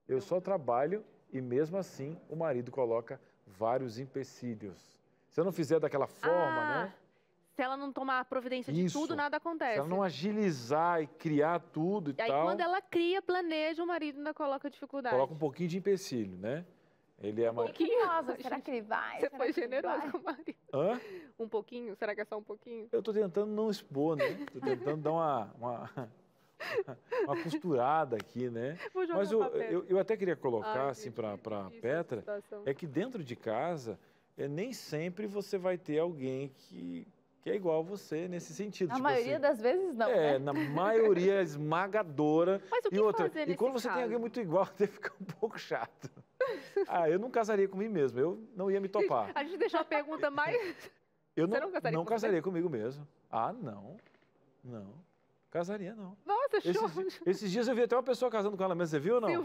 Eu só trabalho e mesmo assim o marido coloca vários empecilhos. Se eu não fizer daquela forma, né? Se ela não tomar providência de tudo, nada acontece. Se ela não agilizar e criar tudo e tal... Aí quando ela cria, planeja, o marido ainda coloca dificuldade. Coloca um pouquinho de empecilho, né? Ele é um pouquinho. Nossa, será que ele vai? Você foi generoso com o marido. Hã? Um pouquinho? Será que é só um pouquinho? Eu tô tentando não expor, né? Tô tentando dar uma costurada aqui, né? Mas eu até queria colocar, assim, para a Petra, é que dentro de casa, nem sempre você vai ter alguém que é igual a você nesse sentido. Na maioria das vezes, não, né? Na maioria esmagadora. Mas o que fazer nesse quando você caso? tem alguém muito igual, até fica um pouco chato. Eu não casaria comigo mesmo, eu não ia me topar. A gente deixou a pergunta mais... Eu você não casaria comigo mesmo. Não. Casaria, não. Nossa, esses dias eu vi até uma pessoa casando com ela mesma, você viu ou não?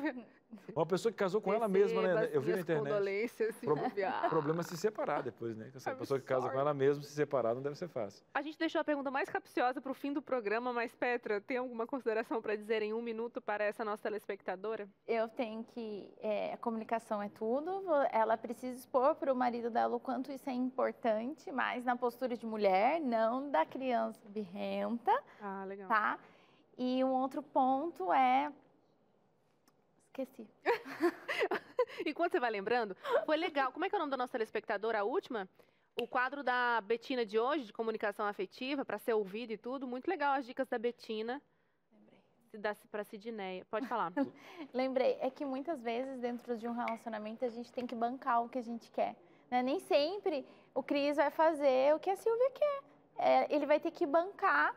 Uma pessoa que casou com ela mesma, né? Eu vi na internet. Condolências, O problema é se separar depois, né? Essa pessoa que casa com ela mesma, se separar, não deve ser fácil. A gente deixou a pergunta mais capciosa para o fim do programa, mas, Petra, tem alguma consideração para dizer em 1 minuto para essa nossa telespectadora? Eu tenho que... a comunicação é tudo. Ela precisa expor para o marido dela o quanto isso é importante, mas na postura de mulher, não da criança birrenta. Ah, legal. Tá? E um outro ponto é... Esqueci. Enquanto você vai lembrando, foi legal. Como é que é o nome da nossa telespectadora, a última? O quadro da Betina de hoje, de comunicação afetiva, para ser ouvido e tudo. Muito legal as dicas da Betina. Lembrei. Se dá para a Sidneia. Pode falar. Lembrei. É que muitas vezes, dentro de um relacionamento, a gente tem que bancar o que a gente quer. Né? Nem sempre o Cris vai fazer o que a Silvia quer. Ele vai ter que bancar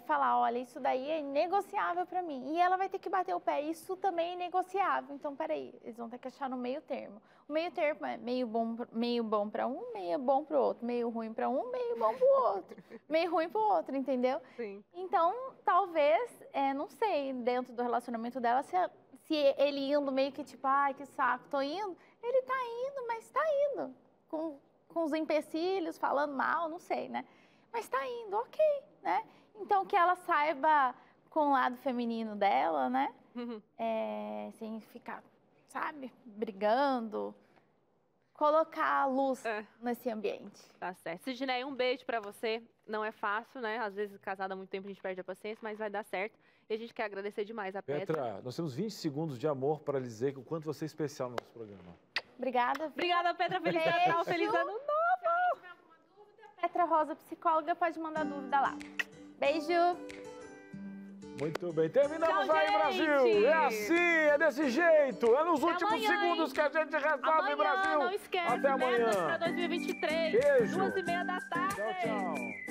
falar, olha, isso daí é inegociável para mim. E ela vai ter que bater o pé, isso também é inegociável. Então, peraí, eles vão ter que achar no meio termo. O meio termo é meio bom para um, meio bom para o outro. Meio ruim para um, meio bom para o outro. Meio ruim para o outro, entendeu? Sim. Então, talvez, não sei, dentro do relacionamento dela, se ele indo meio que tipo, ai, que saco, tô indo. Ele tá indo, mas tá indo. Com os empecilhos, falando mal, não sei, né? Mas tá indo, ok, né? Então, que ela saiba com o lado feminino dela, né? Sem ficar, sabe, brigando. Colocar a luz nesse ambiente. Tá certo. Sidney, um beijo pra você. Não é fácil, né? Às vezes, casada há muito tempo, a gente perde a paciência, mas vai dar certo. E a gente quer agradecer demais a Petra. Petra, nós temos 20 segundos de amor para lhe dizer o quanto você é especial no nosso programa. Obrigada. Obrigada, Petra. Feliz Natal, feliz ano novo. Se alguém tiver alguma dúvida, Petra Rosa, psicóloga, pode mandar dúvida lá. Beijo. Muito bem, terminamos. Tchau, aí, gente. Brasil. É assim, é desse jeito. É nos últimos amanhã, segundos que a gente resolve, amanhã, Brasil. Não esquece, Até amanhã. Para 2023, Beijo. 2h30 da tarde. Tchau, tchau.